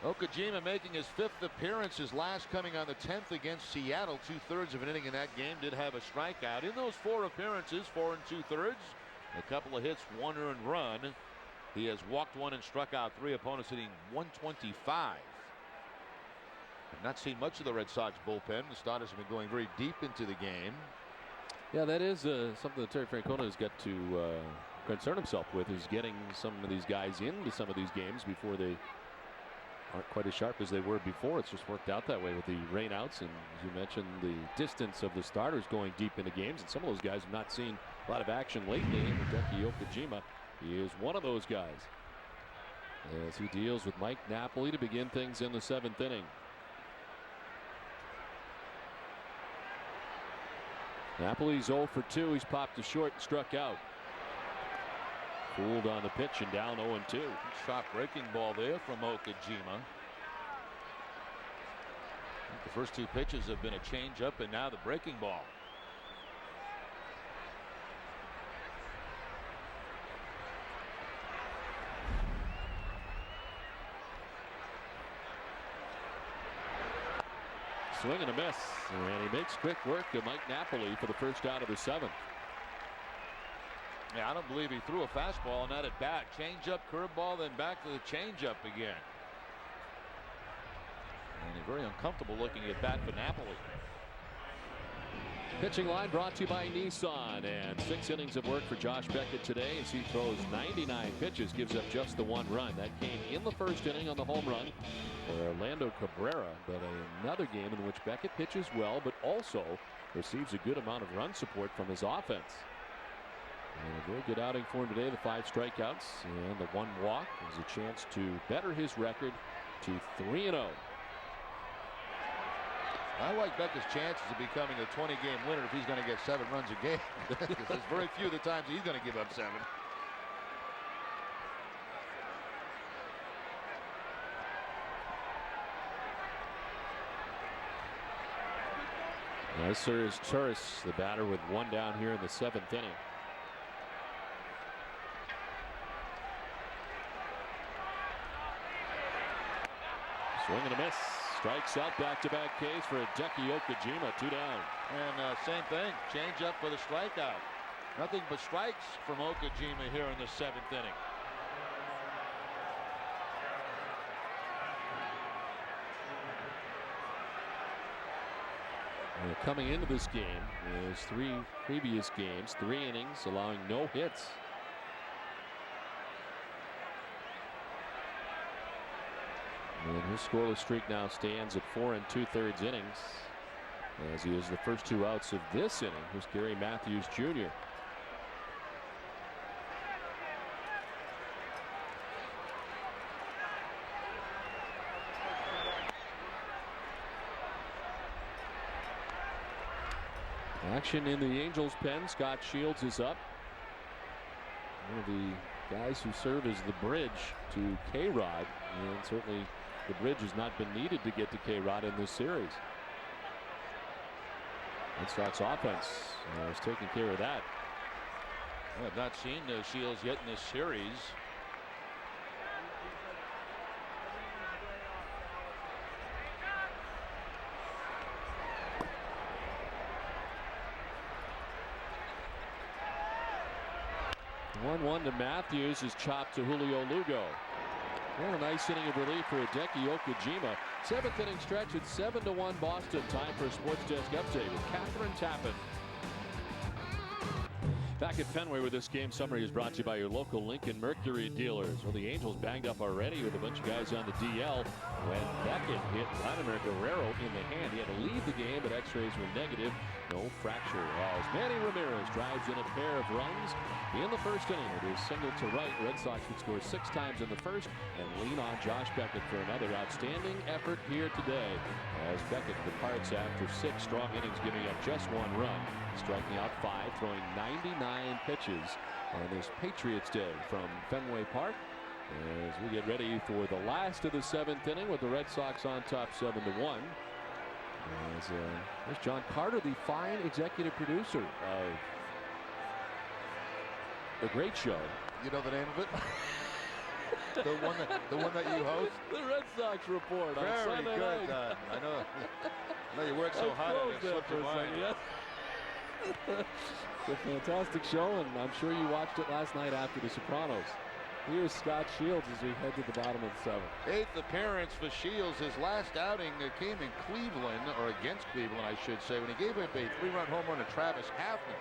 Okajima making his 5th appearance, his last coming on the 10th against Seattle. 2/3 of an inning in that game. Did have a strikeout. In those 4 appearances, 4 2/3, a couple of hits, 1 earned run. He has walked 1 and struck out 3 opponents, hitting .125. I've not seen much of the Red Sox bullpen. The starters have been going very deep into the game. Yeah, that is something that Terry Francona has got to concern himself with, is getting some of these guys into some of these games before they aren't quite as sharp as they were before. It's just worked out that way with the rainouts, and as you mentioned, the distance of the starters going deep into games, and some of those guys have not seen A lot of action lately. Hideki Okajima, he is one of those guys as he deals with Mike Napoli to begin things in the 7th inning. Napoli's 0 for 2. He's popped to short and struck out. Fooled on the pitch and down 0-2. Shot breaking ball there from Okajima. The first 2 pitches have been a changeup and now the breaking ball. Swing and a miss, and he makes quick work of Mike Napoli for the first out of the 7th. Yeah, I don't believe he threw a fastball on that at bat. Changeup, curveball, then back to the changeup again. And a very uncomfortable looking at bat for Napoli. Pitching line brought to you by Nissan, and 6 innings of work for Josh Beckett today as he throws 99 pitches, gives up just the 1 run. That came in the first inning on the home run for Orlando Cabrera, but another game in which Beckett pitches well but also receives a good amount of run support from his offense. And a very good outing for him today. The 5 strikeouts and the 1 walk is a chance to better his record to 3-0. I like Beckett's chances of becoming a 20-game winner if he's going to get 7 runs a game. Because there's very few of the times he's going to give up 7. Yes, sir, is Turris, the batter, with 1 down here in the 7th inning. Swing and a miss. Strikes out, back-to-back Ks for Hideki Okajima, 2 down. And same thing, change up for the strikeout. Nothing but strikes from Okajima here in the 7th inning. Coming into this game is 3 previous games, 3 innings, allowing no hits. And his scoreless streak now stands at 4 2/3 innings as he is the first 2 outs of this inning. Here's Gary Matthews Jr. Action in the Angels pen. Scott Shields is up. One of the guys who serve as the bridge to K-Rod, and certainly the bridge has not been needed to get to K-Rod in this series. Red Sox offense is taking care of that. I have not seen Shields yet in this series. One to Matthews is chopped to Julio Lugo. What a nice inning of relief for Hideki Okajima. 7th inning stretch at 7-1 Boston. Time for a Sports Desk update with Catherine Tappan. Back at Fenway with this game summary is brought to you by your local Lincoln Mercury dealers. Well, the Angels banged up already with a bunch of guys on the DL when Beckett hit Vladimir Guerrero in the hand. He had to leave the game, but x-rays were negative. No fracture. As Manny Ramirez drives in a pair of runs in the first inning. It is single to right. Red Sox would score 6 times in the first and lean on Josh Beckett for another outstanding effort here today as Beckett departs after 6 strong innings, giving up just 1 run, striking out 5, throwing 99 pitches on this Patriots day from Fenway Park as we get ready for the last of the 7th inning with the Red Sox on top 7-1. There's John Carter, the fine executive producer of The Great Show. You know the name of it? the one that you host? The Red Sox Report. Very on Sunday good. night. I know you work so hard on it. Slipped your mind. It's a fantastic show, and I'm sure you watched it last night after The Sopranos. Here's Scott Shields as we head to the bottom of the 7th. 8th appearance for Shields. His last outing came in Cleveland, or against Cleveland, I should say, when he gave up a 3-run home run to Travis Hafner.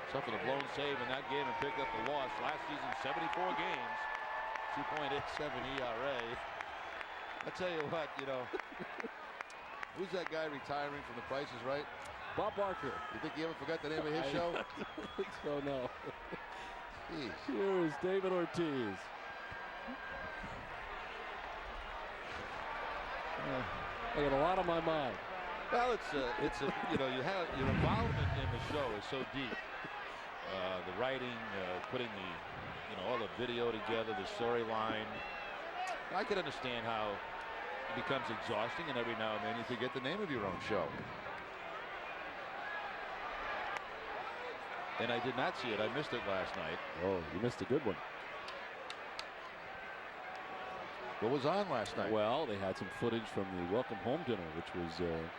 Suffered a blown save in that game and picked up the loss. Last season, 74 games, 2.87 ERA. I tell you what, who's that guy retiring from The Price is Right? Bob Barker. You think he ever forgot the name of his show? I don't think so, no. Jeez. Here is David Ortiz. I got a lot on my mind. Well, it's you know, you have your involvement in the show is so deep. The writing, putting all the video together, the storyline. I can understand how it becomes exhausting, and every now and then you forget the name of your own show. And I did not see it. I missed it last night. Oh, you missed a good one. What was on last night? Well, they had some footage from the welcome home dinner, which was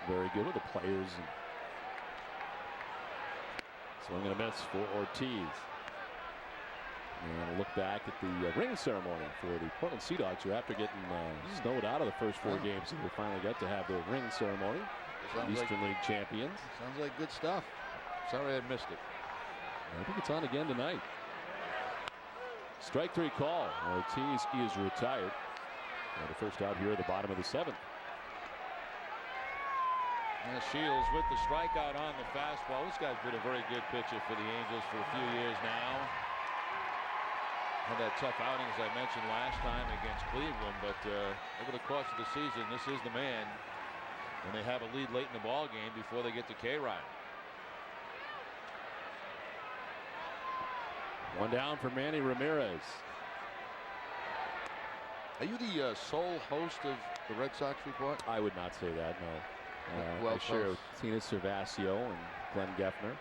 very good with the players. And swing and a miss for Ortiz. And a look back at the ring ceremony for the Portland Sea Dogs, who after getting snowed out of the first 4 games, they finally got to have their ring ceremony. Eastern League champions. Sounds like good stuff. Sorry I missed it. I think it's on again tonight. Strike 3 call. Ortiz is retired. And the first out here at the bottom of the 7th. And Shields with the strikeout on the fastball. This guy's been a very good pitcher for the Angels for a few years now. Had that tough outing, as I mentioned last time, against Cleveland, but over the course of the season, this is the man when they have a lead late in the ball game before they get to K-Ride. One down for Manny Ramirez. Are you the sole host of the Red Sox Report? I would not say that, no. Well, I share with Tina Cervasio and Glenn Geffner.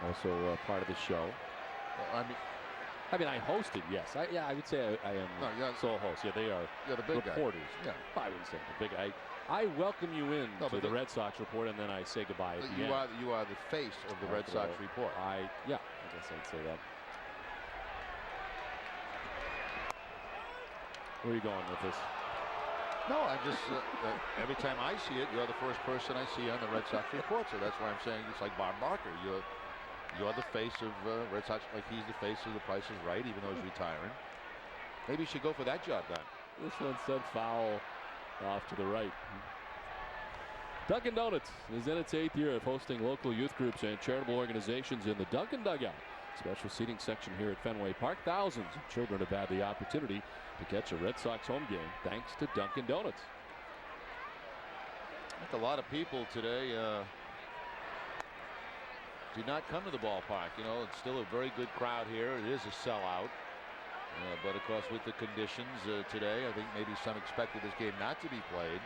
Also part of the show. Well, I mean, I hosted, yes. I would say I am sole host. Yeah, they are the big reporters. Guy. Yeah. I wouldn't say the big guy. I welcome you in to the Red Sox Report, and then I say goodbye at the end. You are the face of the Red Sox Report. I guess I'd say that. Where are you going with this? No, I'm just every time I see it, you're the first person I see on the Red Sox Report. So that's why I'm saying it's like Bob Barker. You're the face of Red Sox, like he's the face of The Price is Right, even though he's retiring. Maybe you should go for that job then. This one sent foul off to the right. Dunkin' Donuts is in its 8th year of hosting local youth groups and charitable organizations in the Dunkin' Dugout. Special seating section here at Fenway Park. Thousands of children have had the opportunity to catch a Red Sox home game thanks to Dunkin' Donuts. I think a lot of people today did not come to the ballpark. You know, it's still a very good crowd here. It is a sellout. But of course, with the conditions today, I think maybe some expected this game not to be played.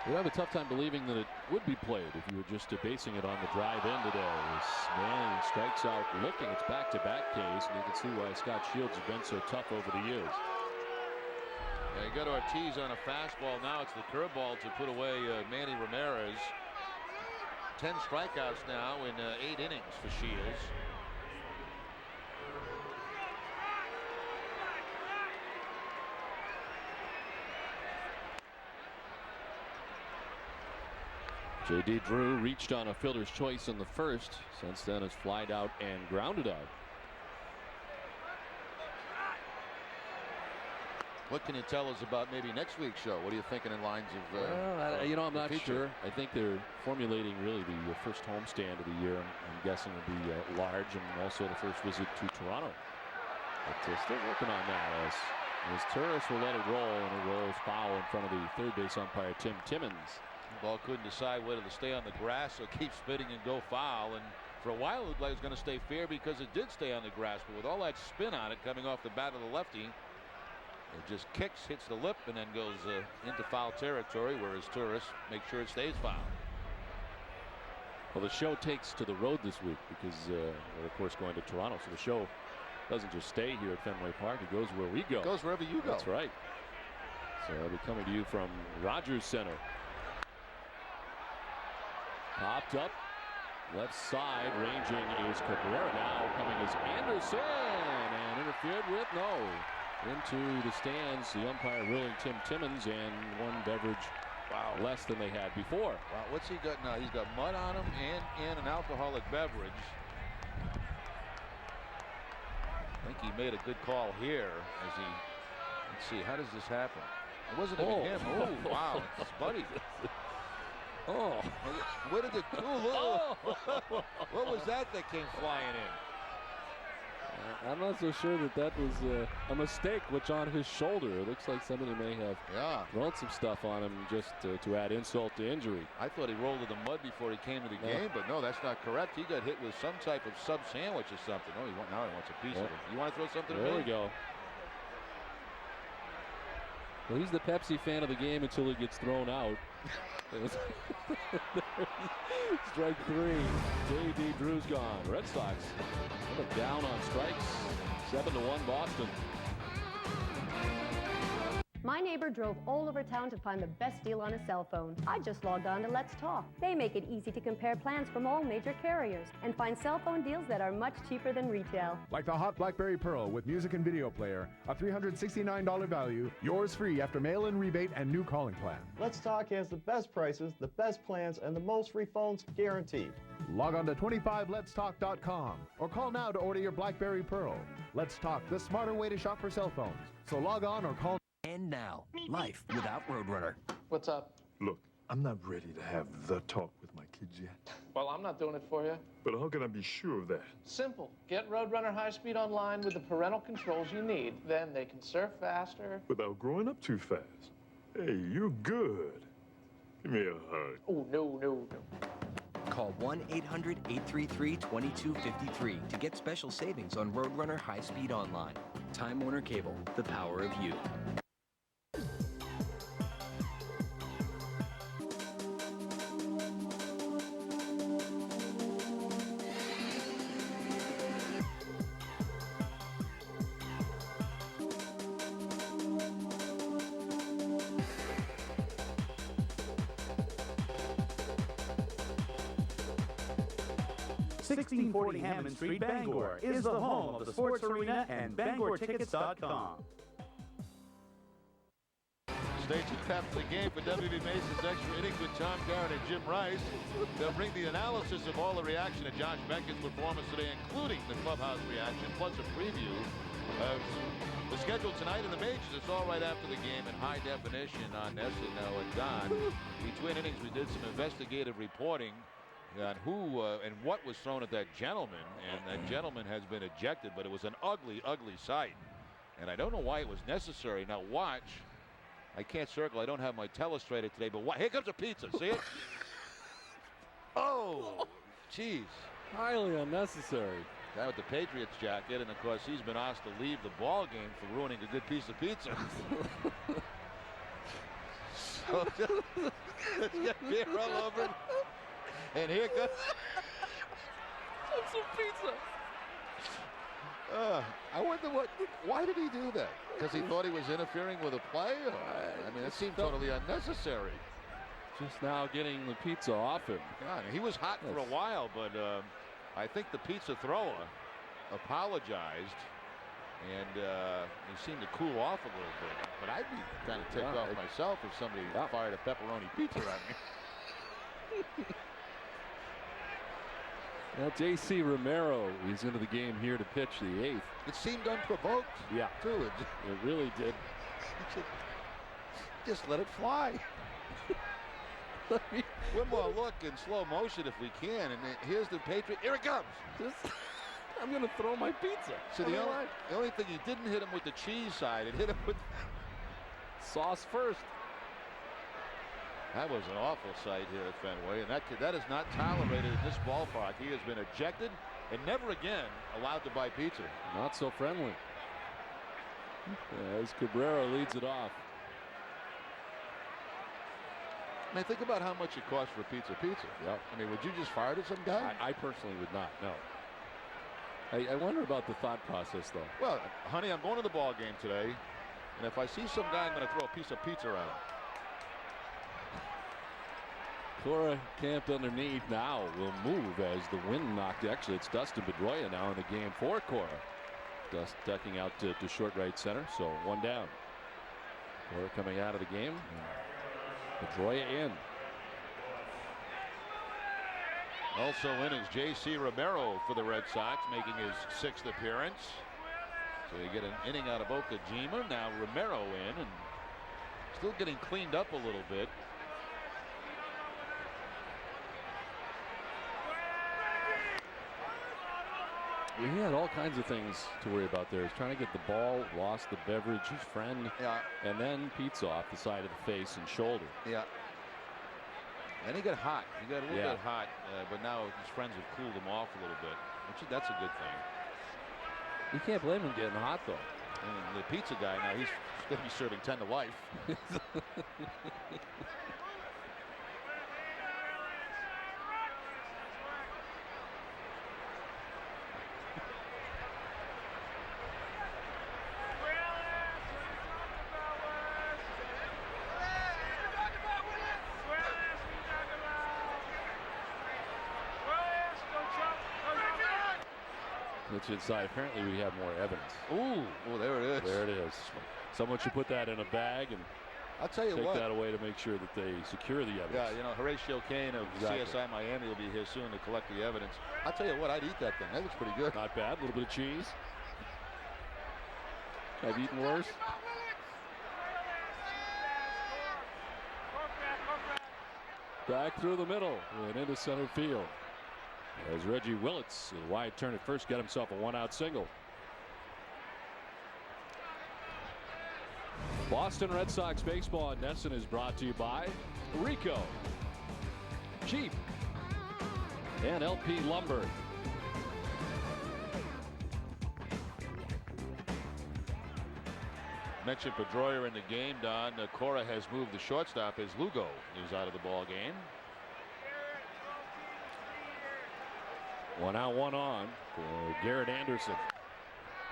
You have a tough time believing that it would be played if you were just basing it on the drive-in today. As Manny strikes out looking. It's back-to-back case, and you can see why Scott Shields has been so tough over the years. Yeah, you got Ortiz on a fastball. Now it's the curveball to put away Manny Ramirez. 10 strikeouts now in 8 innings for Shields. J.D. Drew reached on a fielder's choice in the first. Since then has flied out and grounded out. What can you tell us about maybe next week's show? What are you thinking in lines of well, I'm not sure. I think they're formulating really the first homestand of the year. I'm guessing will be large, and also the first visit to Toronto. But still working on that as Turris will let it roll, and it rolls foul in front of the third base umpire Tim Timmons. The ball couldn't decide whether to stay on the grass or keep spinning and go foul. And for a while it looked like it was going to stay fair because it did stay on the grass. But with all that spin on it coming off the bat of the lefty, it just kicks, hits the lip, and then goes into foul territory, whereas Turris makes sure it stays foul. Well, the show takes to the road this week because we're, of course, going to Toronto. So the show doesn't just stay here at Fenway Park. It goes where we go. It goes wherever you go. That's right. So I'll be coming to you from Rogers Center. Popped up, left side, ranging is Cabrera. Now coming is Anderson, and interfered with, no. Into the stands, the umpire ruling Tim Timmons, and one beverage less than they had before. Wow, what's he got now? He's got mud on him and an alcoholic beverage. I think he made a good call here as he, let's see, how does this happen? It wasn't even him. Oh, wow. It's Buddy. Oh. Where did it go? What was that came flying in? I'm not so sure that was a mistake, which on his shoulder. It looks like somebody may have thrown some stuff on him just to add insult to injury. I thought he rolled in the mud before he came to the game, but no, that's not correct. He got hit with some type of sub sandwich or something. Oh, now he wants a piece of it. You want to throw something there to me? We go. Well, he's the Pepsi fan of the game until he gets thrown out. Strike 3. J.D. Drew's gone. Red Sox down on strikes. 7-1 Boston. My neighbor drove all over town to find the best deal on a cell phone. I just logged on to Let's Talk. They make it easy to compare plans from all major carriers and find cell phone deals that are much cheaper than retail. Like the hot BlackBerry Pearl with music and video player, a $369 value, yours free after mail-in rebate and new calling plan. Let's Talk has the best prices, the best plans, and the most free phones guaranteed. Log on to 25letstalk.com or call now to order your BlackBerry Pearl. Let's Talk, the smarter way to shop for cell phones. So log on or call. And now, life without Roadrunner. What's up? Look, I'm not ready to have the talk with my kids yet. Well, I'm not doing it for you. But how can I be sure of that? Simple. Get Roadrunner High Speed online with the parental controls you need. Then they can surf faster. Without growing up too fast. Hey, you're good. Give me a hug. Oh, no. Call 1-800-833-2253 to get special savings on Roadrunner High Speed Online. Time Warner Cable, the power of you. 1640 Hammond Street, Bangor is the home of the sports arena and BangorTickets.com. Station tap the game for W.B. Mason's extra innings with Tom Garrett and Jim Rice. They'll bring the analysis of all the reaction to Josh Beckett's performance today, including the clubhouse reaction, plus a preview of the schedule tonight in the majors. It's all right after the game in high definition on SNL and Don. Between innings, we did some investigative reporting on who and what was thrown at that gentleman, and that gentleman has been ejected, but it was an ugly, ugly sight. And I don't know why it was necessary. Now watch. I can't circle. I don't have my telestrator today, but here comes a pizza. See it? Oh, jeez. Highly unnecessary. Guy with the Patriots jacket, and of course he's been asked to leave the ball game for ruining a good piece of pizza. So let's get beer all over. And here comes some pizza. I wonder why did he do that? Because he thought he was interfering with a play? I mean, it seemed totally unnecessary. Just now getting the pizza off him. God, he was hot for a while, but I think the pizza thrower apologized, and he seemed to cool off a little bit. But I'd be kind of ticked off myself if somebody fired a pepperoni pizza at me. Now J.C. Romero is into the game here to pitch the 8th. It seemed unprovoked. Yeah, too. It really did. Just let it fly. One more look in slow motion if we can, and here's the Patriot. Here it comes. I'm going to throw my pizza. So the only thing he didn't hit him with the cheese side, it hit him with sauce first. That was an awful sight here at Fenway, and that is not tolerated in this ballpark. He has been ejected and never again allowed to buy pizza. Not so friendly. As Cabrera leads it off. I mean, think about how much it costs for a pizza. Yep. I mean, would you just fire at some guy? I personally would not, no. I wonder about the thought process, though. Well, honey, I'm going to the ball game today, and if I see some guy, I'm going to throw a piece of pizza at him. Cora camped underneath now will move as the wind knocked. Actually, it's Dustin Pedroia now in the game for Cora. Dust ducking out to short right center, so one down. Cora coming out of the game. Pedroia in. Also in is J.C. Romero for the Red Sox, making his 6th appearance. So you get an inning out of Okajima. Now Romero in, and Still getting cleaned up a little bit. We had all kinds of things to worry about there. He's trying to get the ball, lost the beverage, his friend, and then pizza off the side of the face and shoulder. Yeah. And he got hot. He got a little bit hot, but now his friends have cooled him off a little bit, which that's a good thing. You can't blame him getting hot, though. And the pizza guy now, he's going to be serving 10 to life. It's inside. Apparently, we have more evidence. Ooh, there it is. There it is. Someone should put that in a bag and I'll tell you take what. that away to make sure that they secure the evidence. Yeah, you know, Horatio Kane of CSI Miami will be here soon to collect the evidence. I'll tell you what, I'd eat that thing. That looks pretty good. Not bad. A little bit of cheese. I've eaten worse. Back through the middle and into center field. As Reggie Willits, a wide turn at first, got himself a one-out single. Boston Red Sox baseball in Nesson is brought to you by Rico, Jeep, and LP Lumber. Mentioned Pedroia in the game, Don. Cora has moved the shortstop as Lugo is out of the ball game. 1 out, 1 on for Garrett Anderson.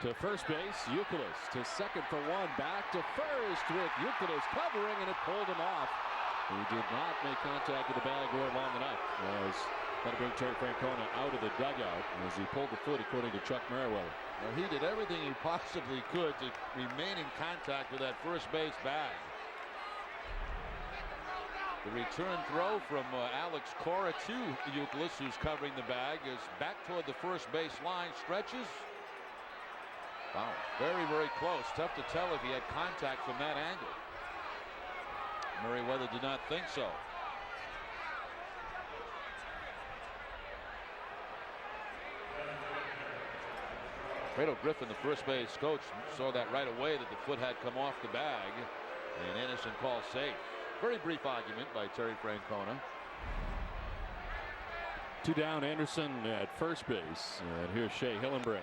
To first base, Youkilis to second for 1, back to first with Youkilis covering, and it pulled him off. He did not make contact with the bag or long enough. Was going to bring Terry Francona out of the dugout as he pulled the foot, according to Chuck Merriweather. Well, he did everything he possibly could to remain in contact with that first base bag. The return throw from Alex Cora to Youkilis, who's covering the bag, is back toward the first base line, stretches. Wow, very, very close. Tough to tell if he had contact from that angle. Merriweather did not think so. Fredo Griffin, the first base coach, saw that right away that the foot had come off the bag, and Anderson called safe. Very brief argument by Terry Francona. 2 down, Anderson at first base, and here's Shea Hillenbrand.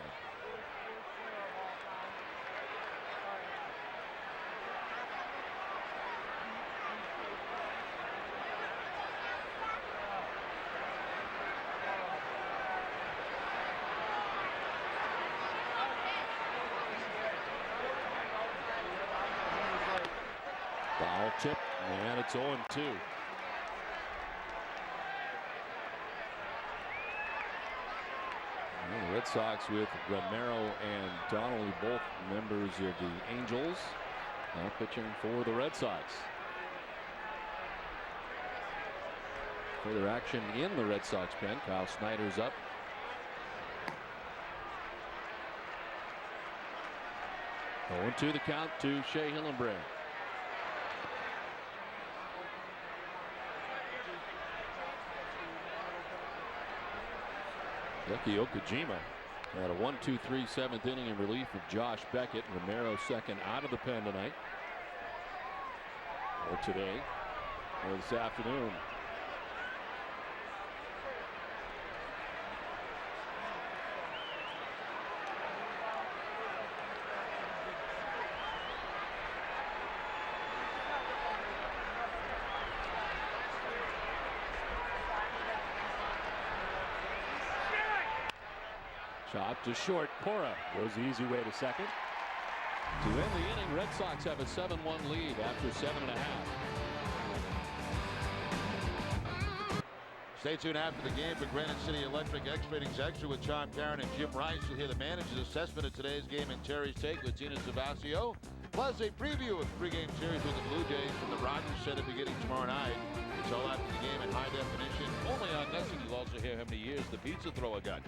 Foul tip, and it's 0-2. The Red Sox with Romero and Donnelly, both members of the Angels, now pitching for the Red Sox. Further action in the Red Sox pen. Kyle Snyder's up. Going to the count to Shea Hillenbrand. Yuki Okajima had a 1-2-3 7th inning in relief of Josh Beckett. Romero second out of the pen tonight, or today, or this afternoon. Chop to short. Cora goes the easy way to second. To end the inning, Red Sox have a 7-1 lead after 7.5. Stay tuned after the game for Granite City Electric X-Ratings Extra with Tom Caron and Jim Rice. You'll hear the manager's assessment of today's game and Terry's take with Tina Savasio. Plus a preview of the pregame series with the Blue Jays from the Rogers Center beginning tomorrow night. It's all after the game in high definition. Only on Nesson. You'll also hear how many years the pizza thrower got.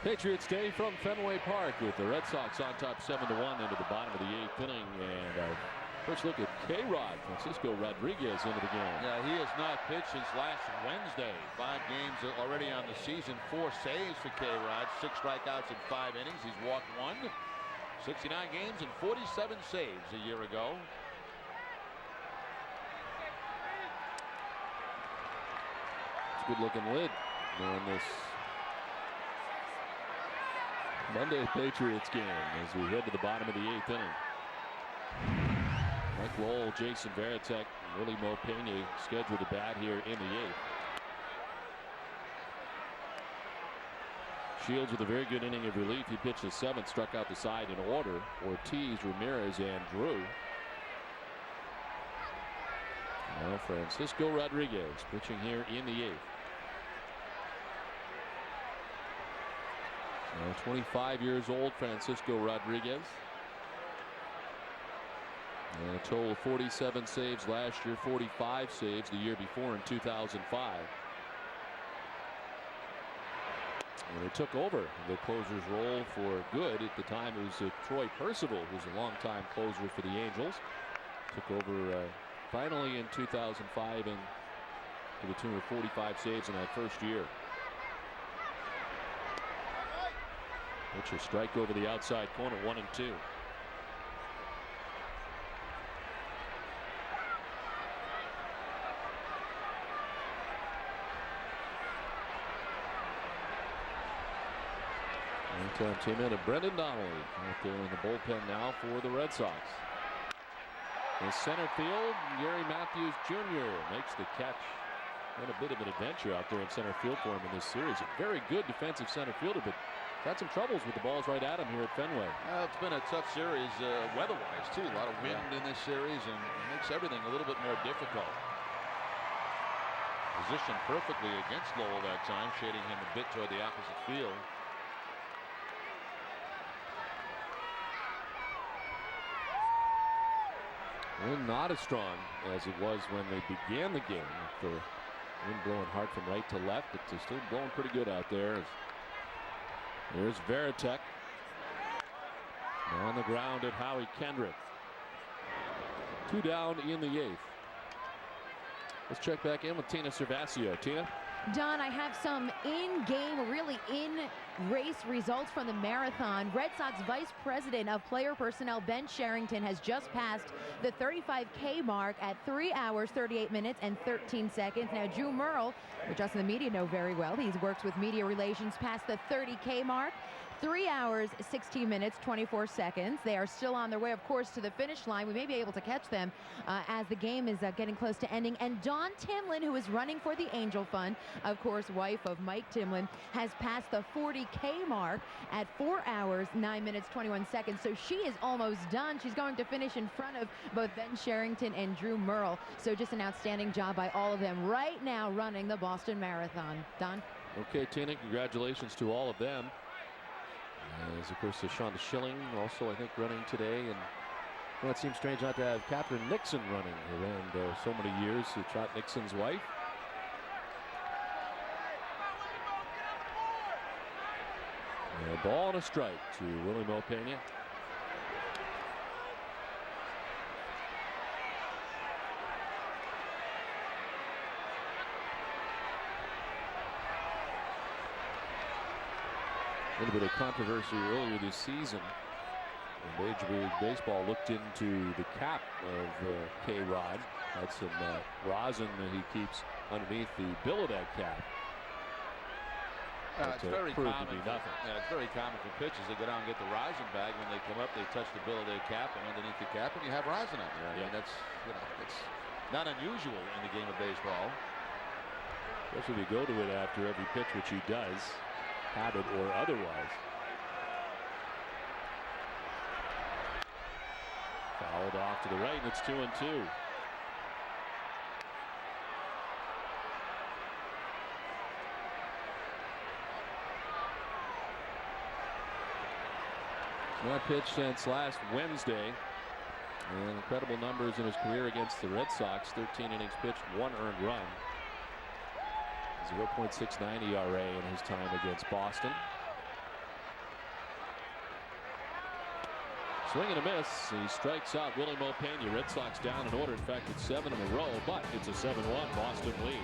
Patriots Day from Fenway Park with the Red Sox on top 7-1 into the bottom of the 8th inning. And first look at K-Rod, Francisco Rodriguez, into the game. Yeah, he has not pitched since last Wednesday. 5 games already on the season. 4 saves for K-Rod. 6 strikeouts in 5 innings. He's walked 1. 69 games and 47 saves a year ago. It's a good looking lid on this Monday Patriots game as we head to the bottom of the 8th inning. Mike Lowell, Jason Varitek, and Willie Mopena scheduled to bat here in the 8th. Shields with a very good inning of relief. He pitched his 7th, struck out the side in order. Ortiz, Ramirez, and Drew. Now Francisco Rodriguez pitching here in the 8th. Now 25 years old, Francisco Rodriguez. And a total of 47 saves last year, 45 saves the year before in 2005. And they took over the closer's role for good. At the time, it was Troy Percival, who's a longtime closer for the Angels. Took over finally in 2005 and to the tune of 45 saves in that first year. Pitch a strike over the outside corner, 1-2. One-time teammate of Brendan Donnelly out there in the bullpen now for the Red Sox. In center field, Gary Matthews Jr. makes the catch. And a bit of an adventure out there in center field for him in this series. A very good defensive center fielder, but had some troubles with the balls right at him here at Fenway. It's been a tough series weather-wise, too. A lot of wind in this series, and it makes everything a little bit more difficult. Positioned perfectly against Lowell that time, shading him a bit toward the opposite field. Wind not as strong as it was when they began the game. The wind blowing hard from right to left, but it's still blowing pretty good out there. Here's Varitek. On the ground at Howie Kendrick. 2 down in the 8th. Let's check back in with Tina Cervasio. Tina? Don, I have some in-game, really in-race results from the marathon. Red Sox Vice President of Player Personnel Ben Sherrington has just passed the 35K mark at 3 hours, 38 minutes, and 13 seconds. Now, Drew Merle, which us in the media know very well, he works with media relations, passed the 30K mark. 3 hours, 16 minutes, 24 seconds. They are still on their way, of course, to the finish line. We may be able to catch them as the game is getting close to ending. And Dawn Timlin, who is running for the Angel Fund, of course, wife of Mike Timlin, has passed the 40K mark at 4 hours, 9 minutes, 21 seconds. So she is almost done. She's going to finish in front of both Ben Sherrington and Drew Merle. So just an outstanding job by all of them right now running the Boston Marathon. Don? Okay, Tina, congratulations to all of them. As, of course, Shonda Schilling also, I think, running today. And well, it seems strange not to have Catherine Nixon running around so many years. Trot Nixon's wife. And a ball and a strike to Willie Mopena. A little bit of controversy earlier this season. Major League Baseball looked into the cap of K-Rod. Had some rosin that he keeps underneath the bill of that cap. It's very common. It's very common for pitchers. They go down and get the rosin bag. When they come up, they touch the bill of their cap, and underneath the cap, and you have rosin on there. I mean, that's not unusual in the game of baseball. Especially if you go to it after every pitch, which he does. Habit or otherwise. Fouled off to the right, and it's 2-2. Not pitched since last Wednesday. And incredible numbers in his career against the Red Sox. 13 innings pitched, 1 earned run. 0.69 ERA in his time against Boston. Swing and a miss. He strikes out Willie Mopena. Red Sox down in order. In fact, it's 7 in a row, but it's a 7-1 Boston lead.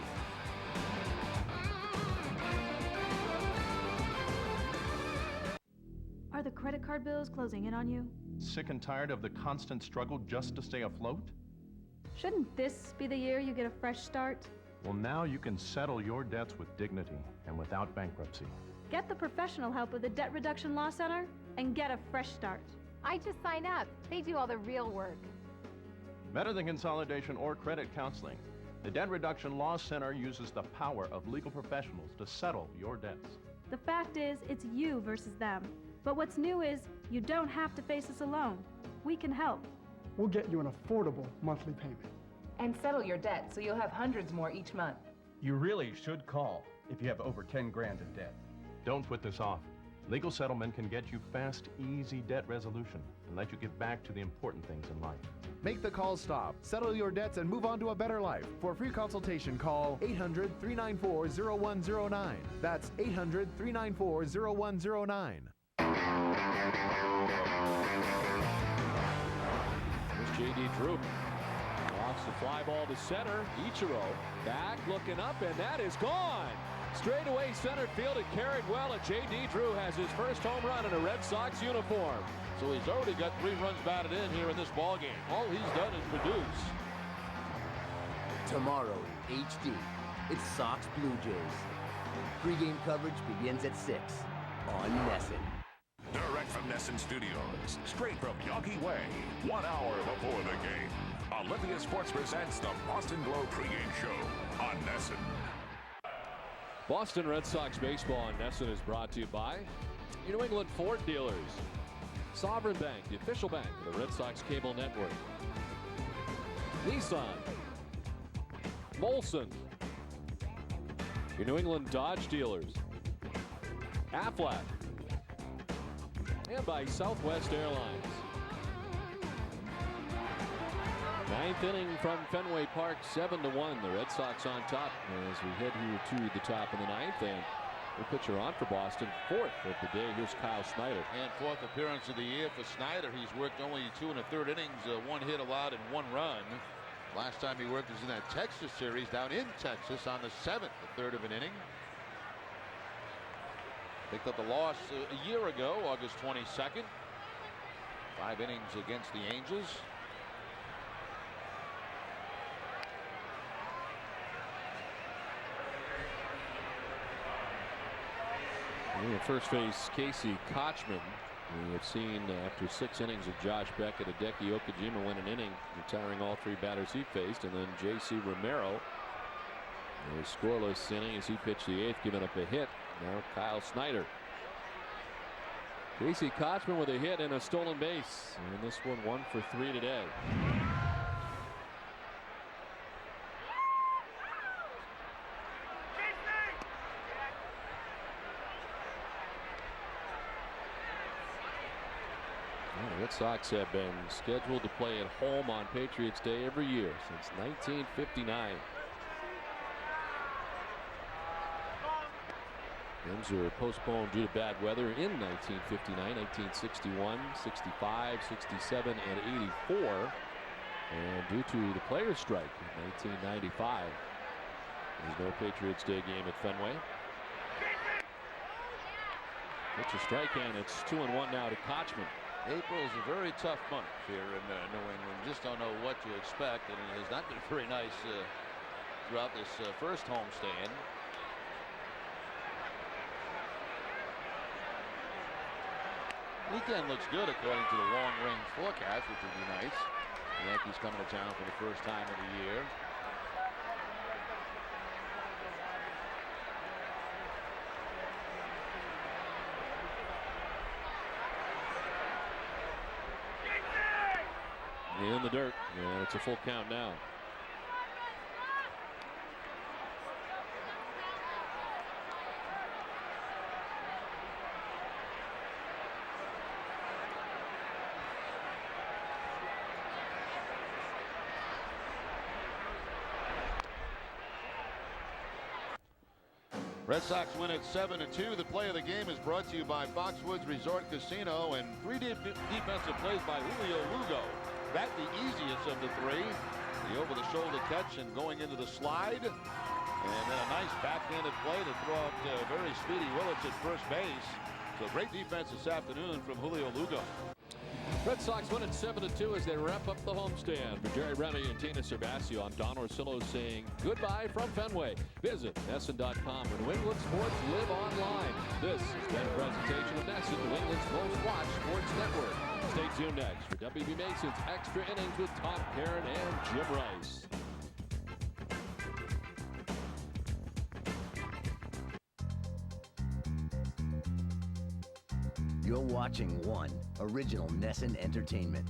Are the credit card bills closing in on you? Sick and tired of the constant struggle just to stay afloat? Shouldn't this be the year you get a fresh start? Well, now you can settle your debts with dignity and without bankruptcy. Get the professional help of the Debt Reduction Law Center and get a fresh start. I just signed up. They do all the real work. Better than consolidation or credit counseling, the Debt Reduction Law Center uses the power of legal professionals to settle your debts. The fact is, it's you versus them. But what's new is, you don't have to face us alone. We can help. We'll get you an affordable monthly payment. And settle your debt so you'll have hundreds more each month. You really should call if you have over 10 grand in debt. Don't put this off. Legal settlement can get you fast, easy debt resolution and let you get back to the important things in life. Make the call stop, settle your debts, and move on to a better life. For a free consultation, call 800-394-0109. That's 800-394-0109. Here's J.D. Drew. Walks the fly ball to center. Ichiro back, looking up, and that is gone. Straight away center field, it carried well, and J.D. Drew has his first home run in a Red Sox uniform. So he's already got 3 runs batted in here in this ball game. All he's done is produce. Tomorrow in HD, it's Sox Blue Jays. Pre-game coverage begins at 6 on Nesson. Direct from Nesson Studios, straight from Yawkey Way, 1 hour before the game. Olympia Sports presents the Boston Globe pregame show on Nesson. Boston Red Sox baseball on Nesson is brought to you by your New England Ford dealers, Sovereign Bank, the official bank of the Red Sox cable network, Nissan, Molson, your New England Dodge dealers, Aflac, and by Southwest Airlines. 9th inning from Fenway Park, 7-1. The Red Sox on top as we head here to the top of the 9th. And the pitcher on for Boston, 4th of the day. Here's Kyle Snyder. And 4th appearance of the year for Snyder. He's worked only 2 1/3 innings, 1 hit allowed and 1 run. Last time he worked was in that Texas series down in Texas on the 7th, the 3rd of an inning. Picked up a loss a year ago, August 22nd. 5 innings against the Angels. We first face Casey Kochman. We have seen after 6 innings of Josh Beckett, Hideki Okajima win an inning, retiring all 3 batters he faced, and then J.C. Romero, a scoreless inning as he pitched the 8th, giving up a hit. Now Kyle Snyder. Casey Kochman with a hit and a stolen base, and this one 1 for 3 today. The Red Sox have been scheduled to play at home on Patriots Day every year since 1959. Games were postponed due to bad weather in 1959, 1961, 65, 67, and 84. And due to the players' strike in 1995, there's no Patriots Day game at Fenway. Pitch a strike, and it's 2-1 now to Kochman. April is a very tough month here in New England. Just don't know what to expect, and it has not been very nice throughout this first homestand. Weekend looks good according to the long-range forecast, which would be nice. The Yankees coming to town for the first time of the year. In the dirt, and it's a full count now. Red Sox win at 7-2. The play of the game is brought to you by Foxwoods Resort Casino, and 3 defensive plays by Julio Lugo. That the easiest of the 3. The over-the-shoulder catch and going into the slide. And then a nice backhanded play to throw out very speedy Willis at first base. So great defense this afternoon from Julio Lugo. Red Sox win at 7-2 as they wrap up the homestand. For Jerry Remy and Tina Serbasio, I'm Don Orsillo saying goodbye from Fenway. Visit NESN.com where New England sports live online. This has been a presentation of NESN, New England's most watched sports network. Stay tuned next for WB Mason's Extra Innings with Tom Karen and Jim Rice. You're watching One Original NESN Entertainment.